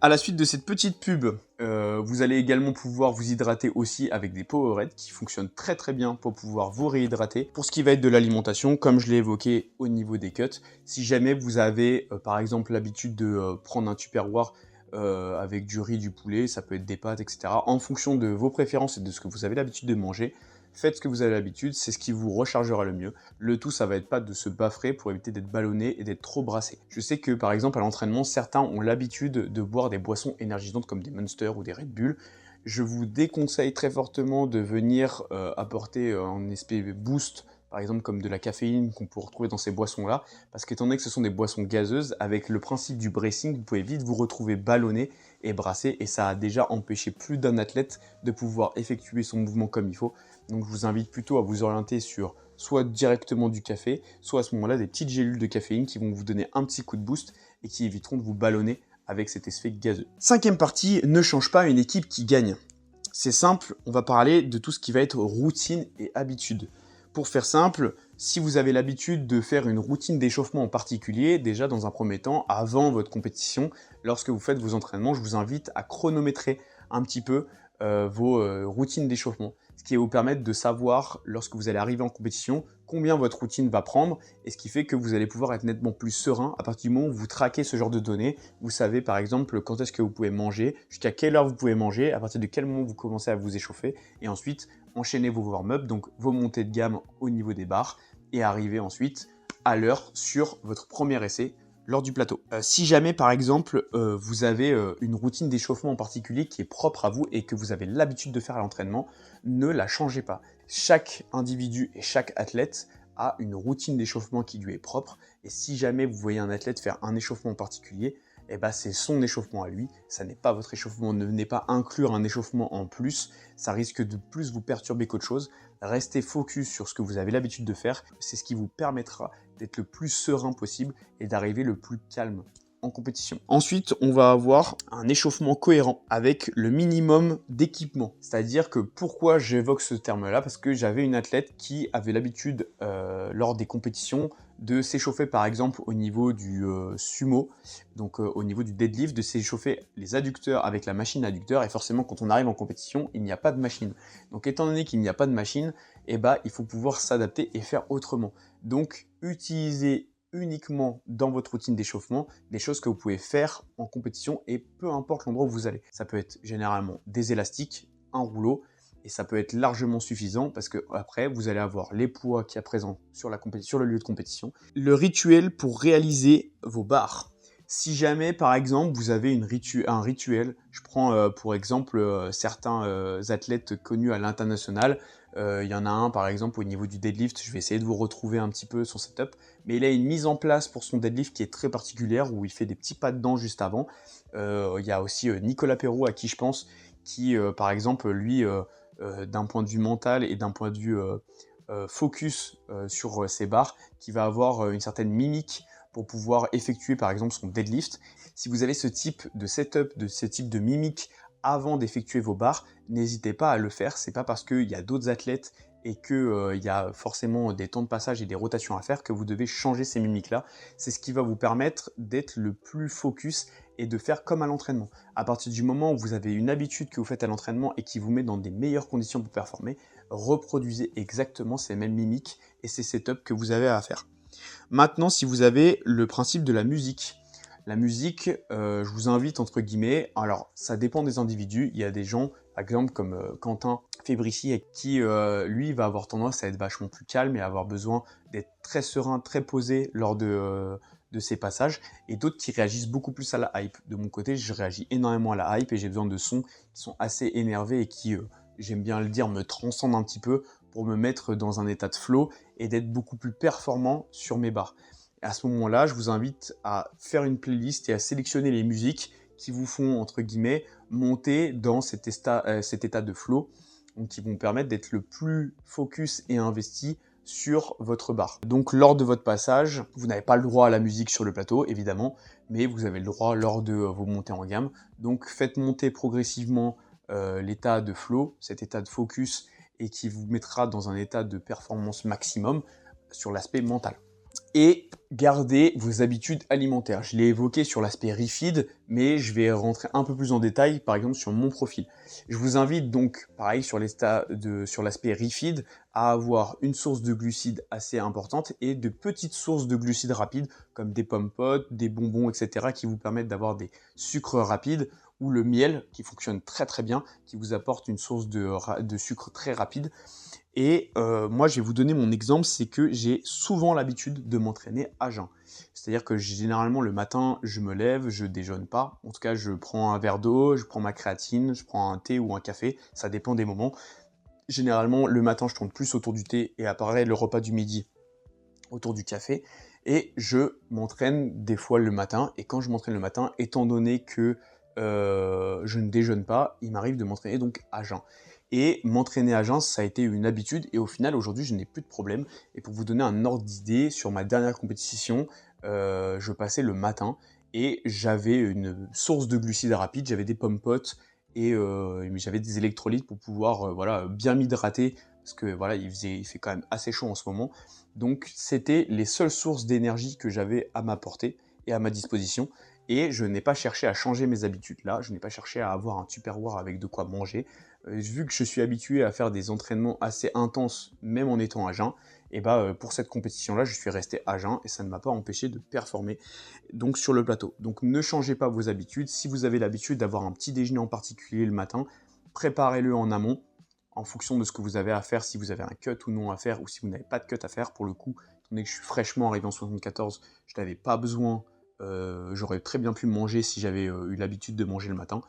À la suite de cette petite pub, vous allez également pouvoir vous hydrater aussi avec des Powerade qui fonctionnent très très bien pour pouvoir vous réhydrater. Pour ce qui va être de l'alimentation, comme je l'ai évoqué au niveau des cuts, si jamais vous avez par exemple l'habitude de prendre un Tupperware avec du riz, du poulet, ça peut être des pâtes, etc. En fonction de vos préférences et de ce que vous avez l'habitude de manger, faites ce que vous avez l'habitude, c'est ce qui vous rechargera le mieux. Le tout, ça va être pas de se baffrer pour éviter d'être ballonné et d'être trop brassé. Je sais que par exemple à l'entraînement, certains ont l'habitude de boire des boissons énergisantes comme des Monster ou des Red Bull. Je vous déconseille très fortement de venir apporter un espèce de boost, par exemple comme de la caféine qu'on peut retrouver dans ces boissons-là, parce qu'étant donné que ce sont des boissons gazeuses, avec le principe du bracing, vous pouvez vite vous retrouver ballonné et brassé, et ça a déjà empêché plus d'un athlète de pouvoir effectuer son mouvement comme il faut. Donc je vous invite plutôt à vous orienter sur soit directement du café, soit à ce moment-là des petites gélules de caféine qui vont vous donner un petit coup de boost et qui éviteront de vous ballonner avec cet effet gazeux. Cinquième partie, ne change pas une équipe qui gagne. C'est simple, on va parler de tout ce qui va être routine et habitude. Pour faire simple, si vous avez l'habitude de faire une routine d'échauffement en particulier, déjà dans un premier temps, avant votre compétition, lorsque vous faites vos entraînements, je vous invite à chronométrer un petit peu vos routines d'échauffement, ce qui va vous permettre de savoir, lorsque vous allez arriver en compétition, combien votre routine va prendre, et ce qui fait que vous allez pouvoir être nettement plus serein à partir du moment où vous traquez ce genre de données. Vous savez par exemple quand est-ce que vous pouvez manger, jusqu'à quelle heure vous pouvez manger, à partir de quel moment vous commencez à vous échauffer, et ensuite enchaîner vos warm-up, donc vos montées de gamme au niveau des barres, et arriver ensuite à l'heure sur votre premier essai lors du plateau. Si jamais par exemple vous avez une routine d'échauffement en particulier qui est propre à vous et que vous avez l'habitude de faire à l'entraînement, ne la changez pas. Chaque individu et chaque athlète a une routine d'échauffement qui lui est propre, et si jamais vous voyez un athlète faire un échauffement en particulier, eh ben c'est son échauffement à lui, ça n'est pas votre échauffement. Ne venez pas inclure un échauffement en plus, ça risque de plus vous perturber qu'autre chose. Restez focus sur ce que vous avez l'habitude de faire, c'est ce qui vous permettra d'être le plus serein possible et d'arriver le plus calme en compétition. Ensuite, on va avoir un échauffement cohérent avec le minimum d'équipement. C'est-à-dire que pourquoi j'évoque ce terme-là, parce que j'avais une athlète qui avait l'habitude lors des compétitions de s'échauffer par exemple au niveau du sumo, donc au niveau du deadlift, de s'échauffer les adducteurs avec la machine adducteur, et forcément quand on arrive en compétition, il n'y a pas de machine. Donc étant donné qu'il n'y a pas de machine, eh ben, il faut pouvoir s'adapter et faire autrement. Donc utilisez uniquement dans votre routine d'échauffement des choses que vous pouvez faire en compétition, et peu importe l'endroit où vous allez. Ça peut être généralement des élastiques, un rouleau, et ça peut être largement suffisant parce que après vous allez avoir les poids qui est présent sur le lieu de compétition. Le rituel pour réaliser vos barres. Si jamais par exemple vous avez un rituel, je prends pour exemple certains athlètes connus à l'international. Il y en a un par exemple au niveau du deadlift, je vais essayer de vous retrouver un petit peu son setup, mais il a une mise en place pour son deadlift qui est très particulière, où il fait des petits pas dedans juste avant. Il y a aussi Nicolas Perrault à qui je pense, qui par exemple lui d'un point de vue mental et d'un point de vue focus sur ses barres, qui va avoir une certaine mimique pour pouvoir effectuer par exemple son deadlift. Si vous avez ce type de setup, ce type de mimique avant d'effectuer vos barres, n'hésitez pas à le faire. C'est pas parce qu'il y a d'autres athlètes et qu'il y a forcément des temps de passage et des rotations à faire, que vous devez changer ces mimiques-là. C'est ce qui va vous permettre d'être le plus focus et de faire comme à l'entraînement. À partir du moment où vous avez une habitude que vous faites à l'entraînement et qui vous met dans des meilleures conditions pour performer, reproduisez exactement ces mêmes mimiques et ces setups que vous avez à faire. Maintenant, si vous avez le principe de la musique, je vous invite entre guillemets, alors ça dépend des individus, il y a des gens, par exemple comme Quentin Fébrici, qui lui va avoir tendance à être vachement plus calme et à avoir besoin d'être très serein, très posé lors de ces passages, et d'autres qui réagissent beaucoup plus à la hype. De mon côté, je réagis énormément à la hype et j'ai besoin de sons qui sont assez énervés et qui, j'aime bien le dire, me transcendent un petit peu pour me mettre dans un état de flow et d'être beaucoup plus performant sur mes barres. Et à ce moment-là, je vous invite à faire une playlist et à sélectionner les musiques qui vous font, entre guillemets, monter dans cet état de flow, donc qui vont permettre d'être le plus focus et investi sur votre barre. Donc lors de votre passage, vous n'avez pas le droit à la musique sur le plateau, évidemment, mais vous avez le droit lors de vos montées en gamme. Donc faites monter progressivement l'état de flow, cet état de focus, et qui vous mettra dans un état de performance maximum sur l'aspect mental. Et gardez vos habitudes alimentaires. Je l'ai évoqué sur l'aspect refeed, mais je vais rentrer un peu plus en détail, par exemple sur mon profil. Je vous invite donc, pareil sur l'aspect refeed, à avoir une source de glucides assez importante et de petites sources de glucides rapides, comme des pommes potes, des bonbons, etc., qui vous permettent d'avoir des sucres rapides, ou le miel, qui fonctionne très très bien, qui vous apporte une source de sucre très rapide. Et moi, je vais vous donner mon exemple, c'est que j'ai souvent l'habitude de m'entraîner à jeun. C'est-à-dire que généralement, le matin, je me lève, je déjeune pas. En tout cas, je prends un verre d'eau, je prends ma créatine, je prends un thé ou un café, ça dépend des moments. Généralement, le matin, je tourne plus autour du thé et après le repas du midi autour du café. Et je m'entraîne des fois le matin. Et quand je m'entraîne le matin, étant donné que je ne déjeune pas, il m'arrive de m'entraîner donc à jeun. Et m'entraîner à jeun, ça a été une habitude. Et au final, aujourd'hui, je n'ai plus de problème. Et pour vous donner un ordre d'idée, sur ma dernière compétition, je passais le matin et j'avais une source de glucides rapides. J'avais des pommes potes et j'avais des électrolytes pour pouvoir voilà, bien m'hydrater. Parce que voilà, il fait quand même assez chaud en ce moment. Donc, c'était les seules sources d'énergie que j'avais à ma portée et à ma disposition. Et je n'ai pas cherché à changer mes habitudes là, je n'ai pas cherché à avoir un Tupperware avec de quoi manger. Vu que je suis habitué à faire des entraînements assez intenses, même en étant à jeun, et pour cette compétition-là, je suis resté à jeun et ça ne m'a pas empêché de performer donc sur le plateau. Donc ne changez pas vos habitudes. Si vous avez l'habitude d'avoir un petit déjeuner en particulier le matin, préparez-le en amont en fonction de ce que vous avez à faire, si vous avez un cut ou non à faire, ou si vous n'avez pas de cut à faire. Pour le coup, étant donné que je suis fraîchement arrivé en 74, je n'avais pas besoin. J'aurais très bien pu manger si j'avais eu l'habitude de manger le matin.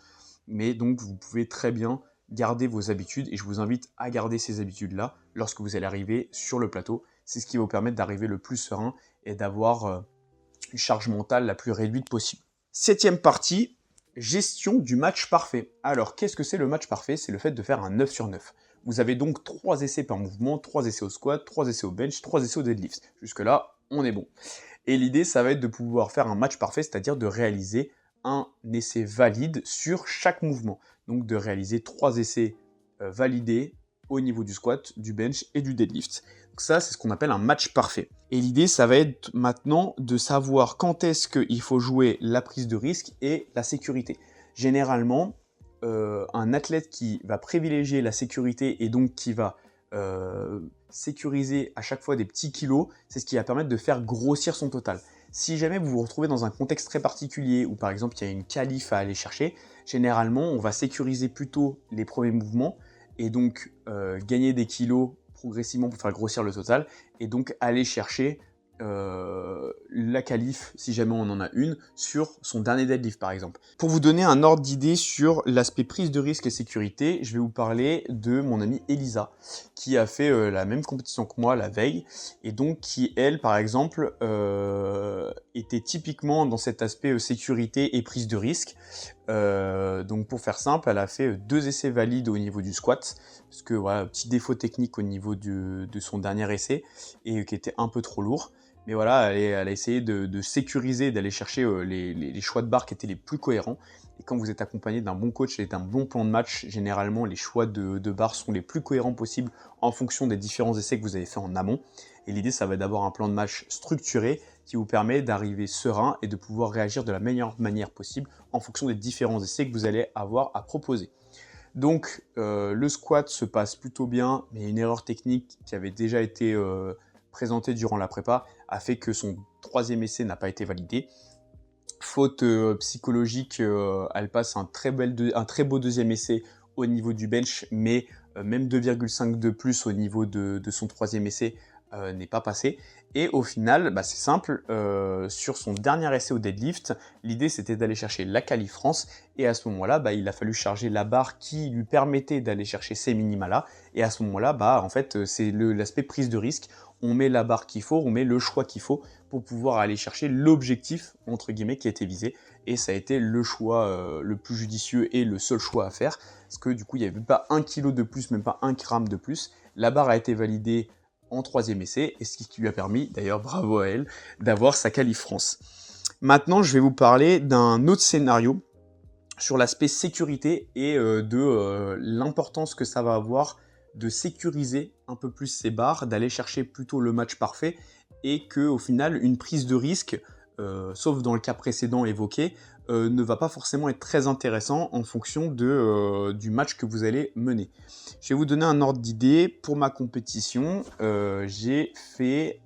Mais donc, vous pouvez très bien garder vos habitudes et je vous invite à garder ces habitudes-là lorsque vous allez arriver sur le plateau. C'est ce qui va vous permettre d'arriver le plus serein et d'avoir une charge mentale la plus réduite possible. 7e partie, gestion du match parfait. Alors, qu'est-ce que c'est le match parfait? C'est le fait de faire un 9 sur 9. Vous avez donc 3 essais par mouvement, 3 essais au squat, 3 essais au bench, 3 essais au deadlift. Jusque-là, on est bon. Et l'idée, ça va être de pouvoir faire un match parfait, c'est-à-dire de réaliser un essai valide sur chaque mouvement. Donc de réaliser 3 essais validés au niveau du squat, du bench et du deadlift. Donc ça, c'est ce qu'on appelle un match parfait. Et l'idée, ça va être maintenant de savoir quand est-ce qu'il faut jouer la prise de risque et la sécurité. Généralement, un athlète qui va privilégier la sécurité et donc qui va sécuriser à chaque fois des petits kilos, c'est ce qui va permettre de faire grossir son total. Si jamais vous vous retrouvez dans un contexte très particulier où par exemple il y a une qualif à aller chercher, généralement on va sécuriser plutôt les premiers mouvements et donc gagner des kilos progressivement pour faire grossir le total et donc aller chercher la qualif, si jamais on en a une, sur son dernier deadlift par exemple. Pour vous donner un ordre d'idée sur l'aspect prise de risque et sécurité, je vais vous parler de mon amie Elisa, qui a fait la même compétition que moi la veille, et donc qui, elle, par exemple, était typiquement dans cet aspect sécurité et prise de risque. Donc pour faire simple, elle a fait 2 essais valides au niveau du squat, parce que voilà, petit défaut technique au niveau de son dernier essai, et qui était un peu trop lourd. Mais voilà, elle a essayé de sécuriser, d'aller chercher les choix de barres qui étaient les plus cohérents. Et quand vous êtes accompagné d'un bon coach et d'un bon plan de match, généralement les choix de barres sont les plus cohérents possibles en fonction des différents essais que vous avez fait en amont. Et l'idée, ça va être d'avoir un plan de match structuré qui vous permet d'arriver serein et de pouvoir réagir de la meilleure manière possible en fonction des différents essais que vous allez avoir à proposer. Donc le squat se passe plutôt bien, mais une erreur technique qui avait déjà été présentée durant la prépa a fait que son troisième essai n'a pas été validé. Faute psychologique, elle passe un très beau deuxième essai au niveau du bench, mais même 2,5 de plus au niveau de son troisième essai n'est pas passé. Et au final, c'est simple, sur son dernier essai au deadlift, l'idée c'était d'aller chercher la qualif France, et à ce moment-là, il a fallu charger la barre qui lui permettait d'aller chercher ces minima-là, et à ce moment-là, en fait, c'est l'aspect prise de risque. On met la barre qu'il faut, on met le choix qu'il faut pour pouvoir aller chercher l'objectif, entre guillemets, qui a été visé. Et ça a été le choix le plus judicieux et le seul choix à faire. Parce que du coup, il n'y avait pas 1 kg de plus, même pas 1 gramme de plus. La barre a été validée en troisième essai, et ce qui lui a permis, d'ailleurs bravo à elle, d'avoir sa qualif France. Maintenant, je vais vous parler d'un autre scénario sur l'aspect sécurité et de l'importance que ça va avoir de sécuriser un peu plus ces barres, d'aller chercher plutôt le match parfait, et qu'au final, une prise de risque, sauf dans le cas précédent évoqué, ne va pas forcément être très intéressant en fonction du match que vous allez mener. Je vais vous donner un ordre d'idée. Pour ma compétition, j'ai fait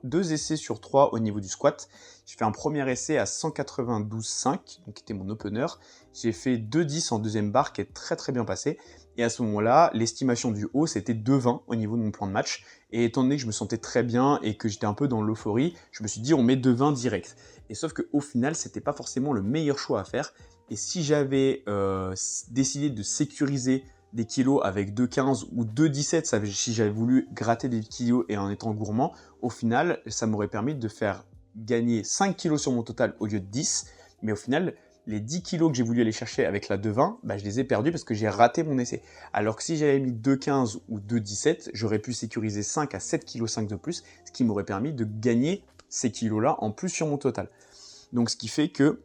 2 essais sur 3 au niveau du squat. J'ai fait un premier essai à 192,5, donc qui était mon opener. J'ai fait 2,10 en deuxième barre, qui est très très bien passé. Et à ce moment-là, l'estimation du haut, c'était 2,20 au niveau de mon plan de match. Et étant donné que je me sentais très bien et que j'étais un peu dans l'euphorie, je me suis dit on met 2,20 direct. Et sauf qu'au final, c'était pas forcément le meilleur choix à faire. Et si j'avais décidé de sécuriser des kilos avec 2,15 ou 2,17, si j'avais voulu gratter des kilos et en étant gourmand, au final, ça m'aurait permis de faire gagner 5 kilos sur mon total au lieu de 10. Mais au final, les 10 kilos que j'ai voulu aller chercher avec la 2,20, je les ai perdus parce que j'ai raté mon essai. Alors que si j'avais mis 2,15 ou 2,17, j'aurais pu sécuriser 5 à 7,5 kg de plus, ce qui m'aurait permis de gagner ces kilos-là en plus sur mon total. Donc ce qui fait que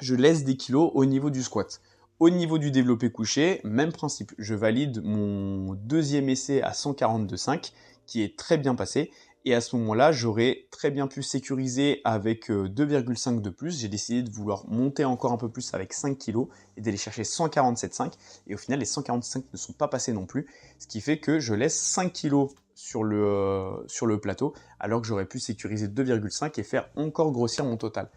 je laisse des kilos au niveau du squat. Au niveau du développé couché, même principe. Je valide mon deuxième essai à 142,5 qui est très bien passé. Et à ce moment-là, j'aurais très bien pu sécuriser avec 2,5 de plus. J'ai décidé de vouloir monter encore un peu plus avec 5 kg et d'aller chercher 147,5. Et au final, les 145 ne sont pas passés non plus. Ce qui fait que je laisse 5 kg sur le plateau, alors que j'aurais pu sécuriser 2,5 et faire encore grossir mon total.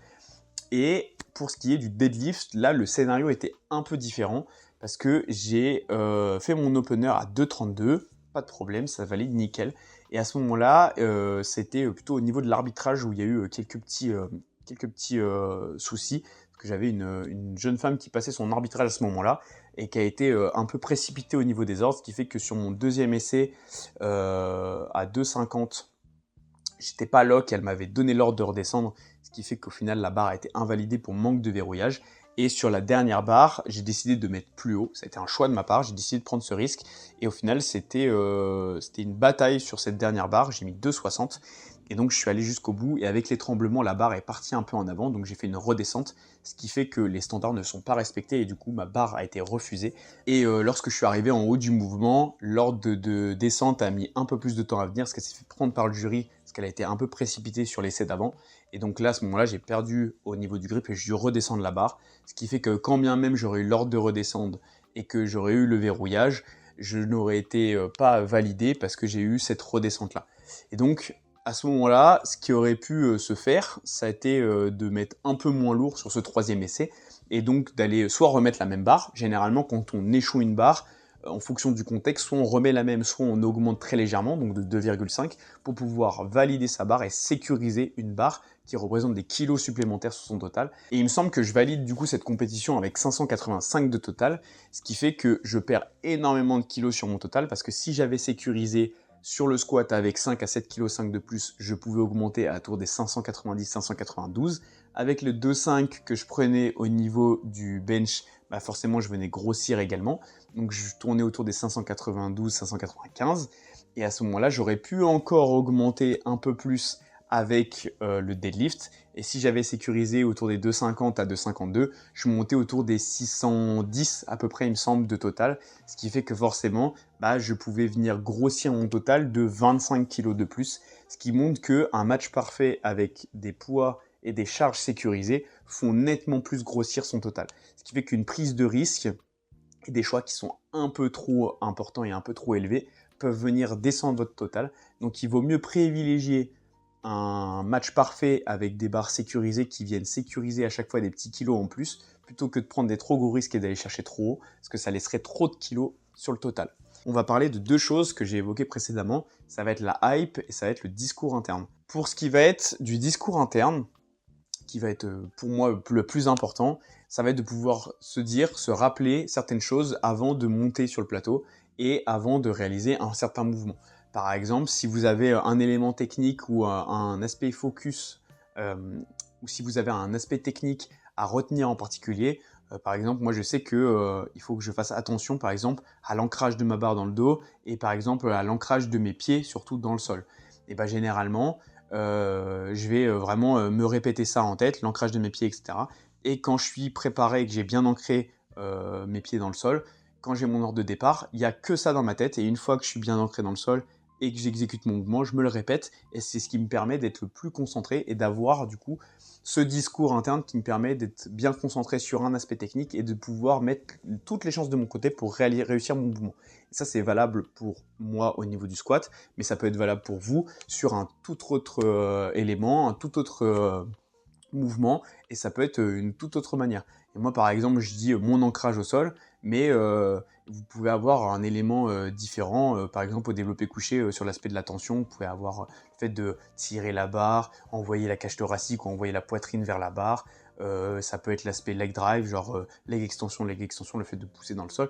Et pour ce qui est du deadlift, là, le scénario était un peu différent parce que j'ai fait mon opener à 2,32, pas de problème, ça valide nickel. Et à ce moment-là, c'était plutôt au niveau de l'arbitrage où il y a eu quelques petits soucis, parce que j'avais une jeune femme qui passait son arbitrage à ce moment-là et qui a été un peu précipitée au niveau des ordres, ce qui fait que sur mon deuxième essai à 2,50, j'étais pas lock, elle m'avait donné l'ordre de redescendre, ce qui fait qu'au final la barre a été invalidée pour manque de verrouillage. Et sur la dernière barre, j'ai décidé de mettre plus haut. Ça a été un choix de ma part, j'ai décidé de prendre ce risque. Et au final, c'était une bataille sur cette dernière barre. J'ai mis 2,60. Et donc, je suis allé jusqu'au bout. Et avec les tremblements, la barre est partie un peu en avant. Donc, j'ai fait une redescente. Ce qui fait que les standards ne sont pas respectés. Et du coup, ma barre a été refusée. Et lorsque je suis arrivé en haut du mouvement, l'ordre de descente a mis un peu plus de temps à venir. Parce qu'elle s'est fait prendre par le jury. Parce qu'elle a été un peu précipitée sur l'essai d'avant. Et donc là, à ce moment-là, j'ai perdu au niveau du grip et j'ai dû redescendre la barre. Ce qui fait que quand bien même j'aurais eu l'ordre de redescendre et que j'aurais eu le verrouillage, je n'aurais été pas validé parce que j'ai eu cette redescente-là. Et donc, à ce moment-là, ce qui aurait pu se faire, ça a été de mettre un peu moins lourd sur ce troisième essai et donc d'aller soit remettre la même barre. Généralement, quand on échoue une barre, en fonction du contexte, soit on remet la même, soit on augmente très légèrement, donc de 2,5, pour pouvoir valider sa barre et sécuriser une barre qui représente des kilos supplémentaires sur son total. Et il me semble que je valide du coup cette compétition avec 585 de total, ce qui fait que je perds énormément de kilos sur mon total, parce que si j'avais sécurisé sur le squat avec 5 à 7,5 kg de plus, je pouvais augmenter à tour des 590-592. Avec le 2,5 que je prenais au niveau du bench, forcément je venais grossir également. Donc je tournais autour des 592-595. Et à ce moment-là, j'aurais pu encore augmenter un peu plus avec le deadlift. Et si j'avais sécurisé autour des 2,50 à 2,52, je montais autour des 610 à peu près, il me semble, de total. Ce qui fait que forcément, je pouvais venir grossir mon total de 25 kg de plus. Ce qui montre qu'un match parfait avec des poids et des charges sécurisées font nettement plus grossir son total. Ce qui fait qu'une prise de risque et des choix qui sont un peu trop importants et un peu trop élevés peuvent venir descendre votre total. Donc il vaut mieux privilégier un match parfait avec des barres sécurisées qui viennent sécuriser à chaque fois des petits kilos en plus, plutôt que de prendre des trop gros risques et d'aller chercher trop haut, parce que ça laisserait trop de kilos sur le total. On va parler de deux choses que j'ai évoquées précédemment, ça va être la hype et ça va être le discours interne. Pour ce qui va être du discours interne, qui va être pour moi le plus important, ça va être de pouvoir se dire, se rappeler certaines choses avant de monter sur le plateau et avant de réaliser un certain mouvement. Par exemple, si vous avez un élément technique ou un aspect focus, ou si vous avez un aspect technique à retenir en particulier, par exemple, moi je sais que il faut que je fasse attention par exemple à l'ancrage de ma barre dans le dos et par exemple à l'ancrage de mes pieds, surtout dans le sol. Et généralement, je vais vraiment me répéter ça en tête, l'ancrage de mes pieds, etc. Et quand je suis préparé et que j'ai bien ancré mes pieds dans le sol, quand j'ai mon ordre de départ, il n'y a que ça dans ma tête. Et une fois que je suis bien ancré dans le sol et que j'exécute mon mouvement, je me le répète. Et c'est ce qui me permet d'être le plus concentré et d'avoir du coup ce discours interne qui me permet d'être bien concentré sur un aspect technique et de pouvoir mettre toutes les chances de mon côté pour réussir mon mouvement. Et ça, c'est valable pour moi au niveau du squat, mais ça peut être valable pour vous sur un tout autre élément, un tout autre mouvement, et ça peut être une toute autre manière. Et moi, par exemple, je dis mon ancrage au sol, mais vous pouvez avoir un élément différent. Par exemple, au développé couché, sur l'aspect de la tension, vous pouvez avoir le fait de tirer la barre, envoyer la cage thoracique ou envoyer la poitrine vers la barre. Ça peut être l'aspect leg drive, genre leg extension, le fait de pousser dans le sol.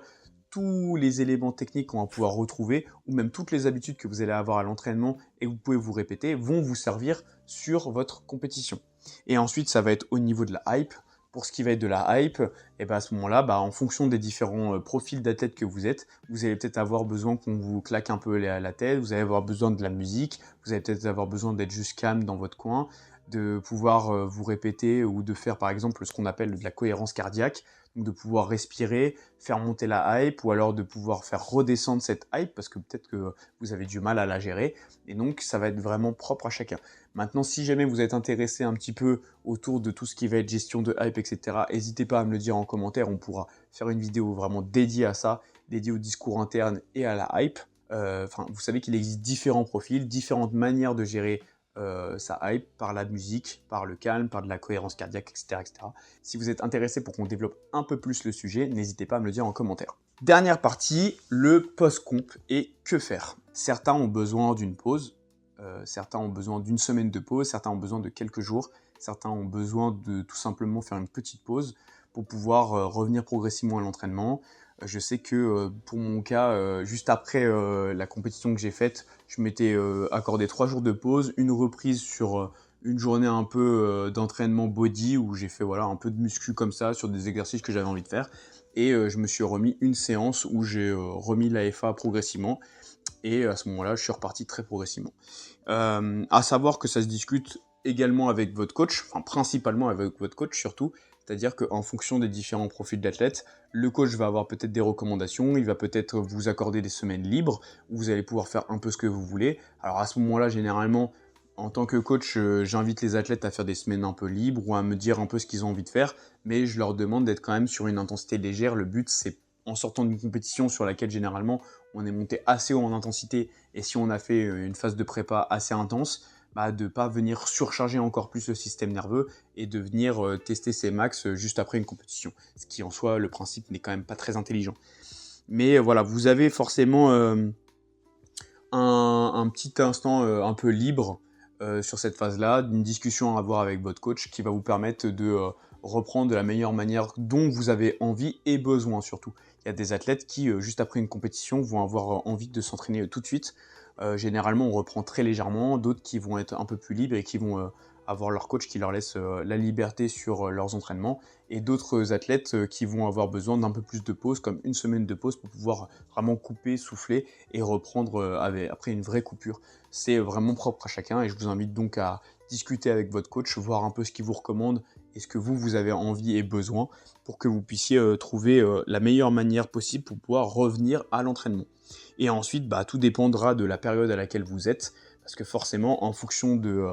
Tous les éléments techniques qu'on va pouvoir retrouver, ou même toutes les habitudes que vous allez avoir à l'entraînement et que vous pouvez vous répéter, vont vous servir sur votre compétition. Et ensuite, ça va être au niveau de la hype. Pour ce qui va être de la hype, et à ce moment-là, en fonction des différents profils d'athlètes que vous êtes, vous allez peut-être avoir besoin qu'on vous claque un peu la tête, vous allez avoir besoin de la musique, vous allez peut-être avoir besoin d'être juste calme dans votre coin, de pouvoir vous répéter ou de faire par exemple ce qu'on appelle de la cohérence cardiaque, donc de pouvoir respirer, faire monter la hype ou alors de pouvoir faire redescendre cette hype parce que peut-être que vous avez du mal à la gérer et donc ça va être vraiment propre à chacun. Maintenant, si jamais vous êtes intéressé un petit peu autour de tout ce qui va être gestion de hype, etc., n'hésitez pas à me le dire en commentaire, on pourra faire une vidéo vraiment dédiée à ça, dédiée au discours interne et à la hype. Vous savez qu'il existe différents profils, différentes manières de gérer sa hype, par la musique, par le calme, par de la cohérence cardiaque, etc., etc. Si vous êtes intéressé pour qu'on développe un peu plus le sujet, n'hésitez pas à me le dire en commentaire. Dernière partie, le post-comp et que faire. Certains ont besoin d'une pause, certains ont besoin d'une semaine de pause, certains ont besoin de quelques jours, certains ont besoin de tout simplement faire une petite pause pour pouvoir revenir progressivement à l'entraînement. Je sais que pour mon cas, juste après la compétition que j'ai faite, je m'étais accordé 3 jours de pause, une reprise sur une journée un peu d'entraînement body où j'ai fait un peu de muscu comme ça sur des exercices que j'avais envie de faire. Et je me suis remis une séance où j'ai remis l'AFA progressivement. Et à ce moment-là, je suis reparti très progressivement. À savoir que ça se discute également avec votre coach, enfin principalement avec votre coach surtout, c'est-à-dire qu'en fonction des différents profils d'athlètes, le coach va avoir peut-être des recommandations, il va peut-être vous accorder des semaines libres, où vous allez pouvoir faire un peu ce que vous voulez. Alors à ce moment-là, généralement, en tant que coach, j'invite les athlètes à faire des semaines un peu libres ou à me dire un peu ce qu'ils ont envie de faire, mais je leur demande d'être quand même sur une intensité légère. Le but, c'est en sortant d'une compétition sur laquelle généralement on est monté assez haut en intensité et si on a fait une phase de prépa assez intense, de ne pas venir surcharger encore plus le système nerveux et de venir tester ses max juste après une compétition. Ce qui en soi, le principe n'est quand même pas très intelligent. Mais voilà, vous avez forcément un petit instant un peu libre sur cette phase-là, d'une discussion à avoir avec votre coach qui va vous permettre de reprendre de la meilleure manière dont vous avez envie et besoin surtout. Il y a des athlètes qui, juste après une compétition, vont avoir envie de s'entraîner tout de suite. Généralement, on reprend très légèrement, d'autres qui vont être un peu plus libres et qui vont avoir leur coach qui leur laisse la liberté sur leurs entraînements, et d'autres athlètes qui vont avoir besoin d'un peu plus de pause, comme une semaine de pause pour pouvoir vraiment couper, souffler et reprendre après une vraie coupure. C'est vraiment propre à chacun et je vous invite donc à discuter avec votre coach, voir un peu ce qu'il vous recommande et ce que vous avez envie et besoin pour que vous puissiez trouver la meilleure manière possible pour pouvoir revenir à l'entraînement. Et ensuite, tout dépendra de la période à laquelle vous êtes, parce que forcément, en fonction de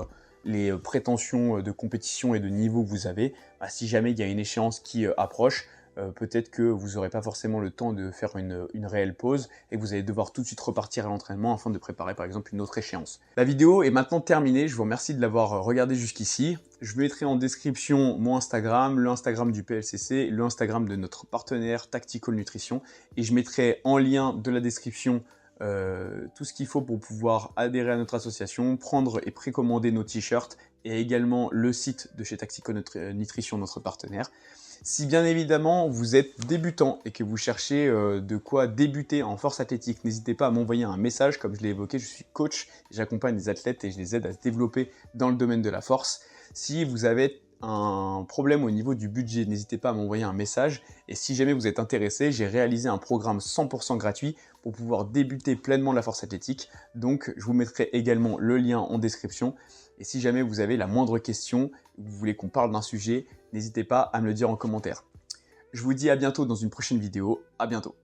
les prétentions de compétition et de niveau que vous avez, si jamais il y a une échéance qui approche, peut-être que vous n'aurez pas forcément le temps de faire une réelle pause et que vous allez devoir tout de suite repartir à l'entraînement afin de préparer par exemple une autre échéance. La vidéo est maintenant terminée, je vous remercie de l'avoir regardée jusqu'ici. Je mettrai en description mon Instagram, le Instagram du PLCC, le Instagram de notre partenaire Tactical Nutrition, et je mettrai en lien de la description tout ce qu'il faut pour pouvoir adhérer à notre association, prendre et précommander nos t-shirts et également le site de chez Tactical Nutrition, notre partenaire. Si bien évidemment vous êtes débutant et que vous cherchez de quoi débuter en force athlétique, n'hésitez pas à m'envoyer un message. Comme je l'ai évoqué, je suis coach, j'accompagne des athlètes et je les aide à se développer dans le domaine de la force. Si vous avez un problème au niveau du budget, n'hésitez pas à m'envoyer un message. Et si jamais vous êtes intéressé, j'ai réalisé un programme 100% gratuit pour pouvoir débuter pleinement la force athlétique. Donc je vous mettrai également le lien en description. Et si jamais vous avez la moindre question, vous voulez qu'on parle d'un sujet, n'hésitez pas à me le dire en commentaire. Je vous dis à bientôt dans une prochaine vidéo. À bientôt.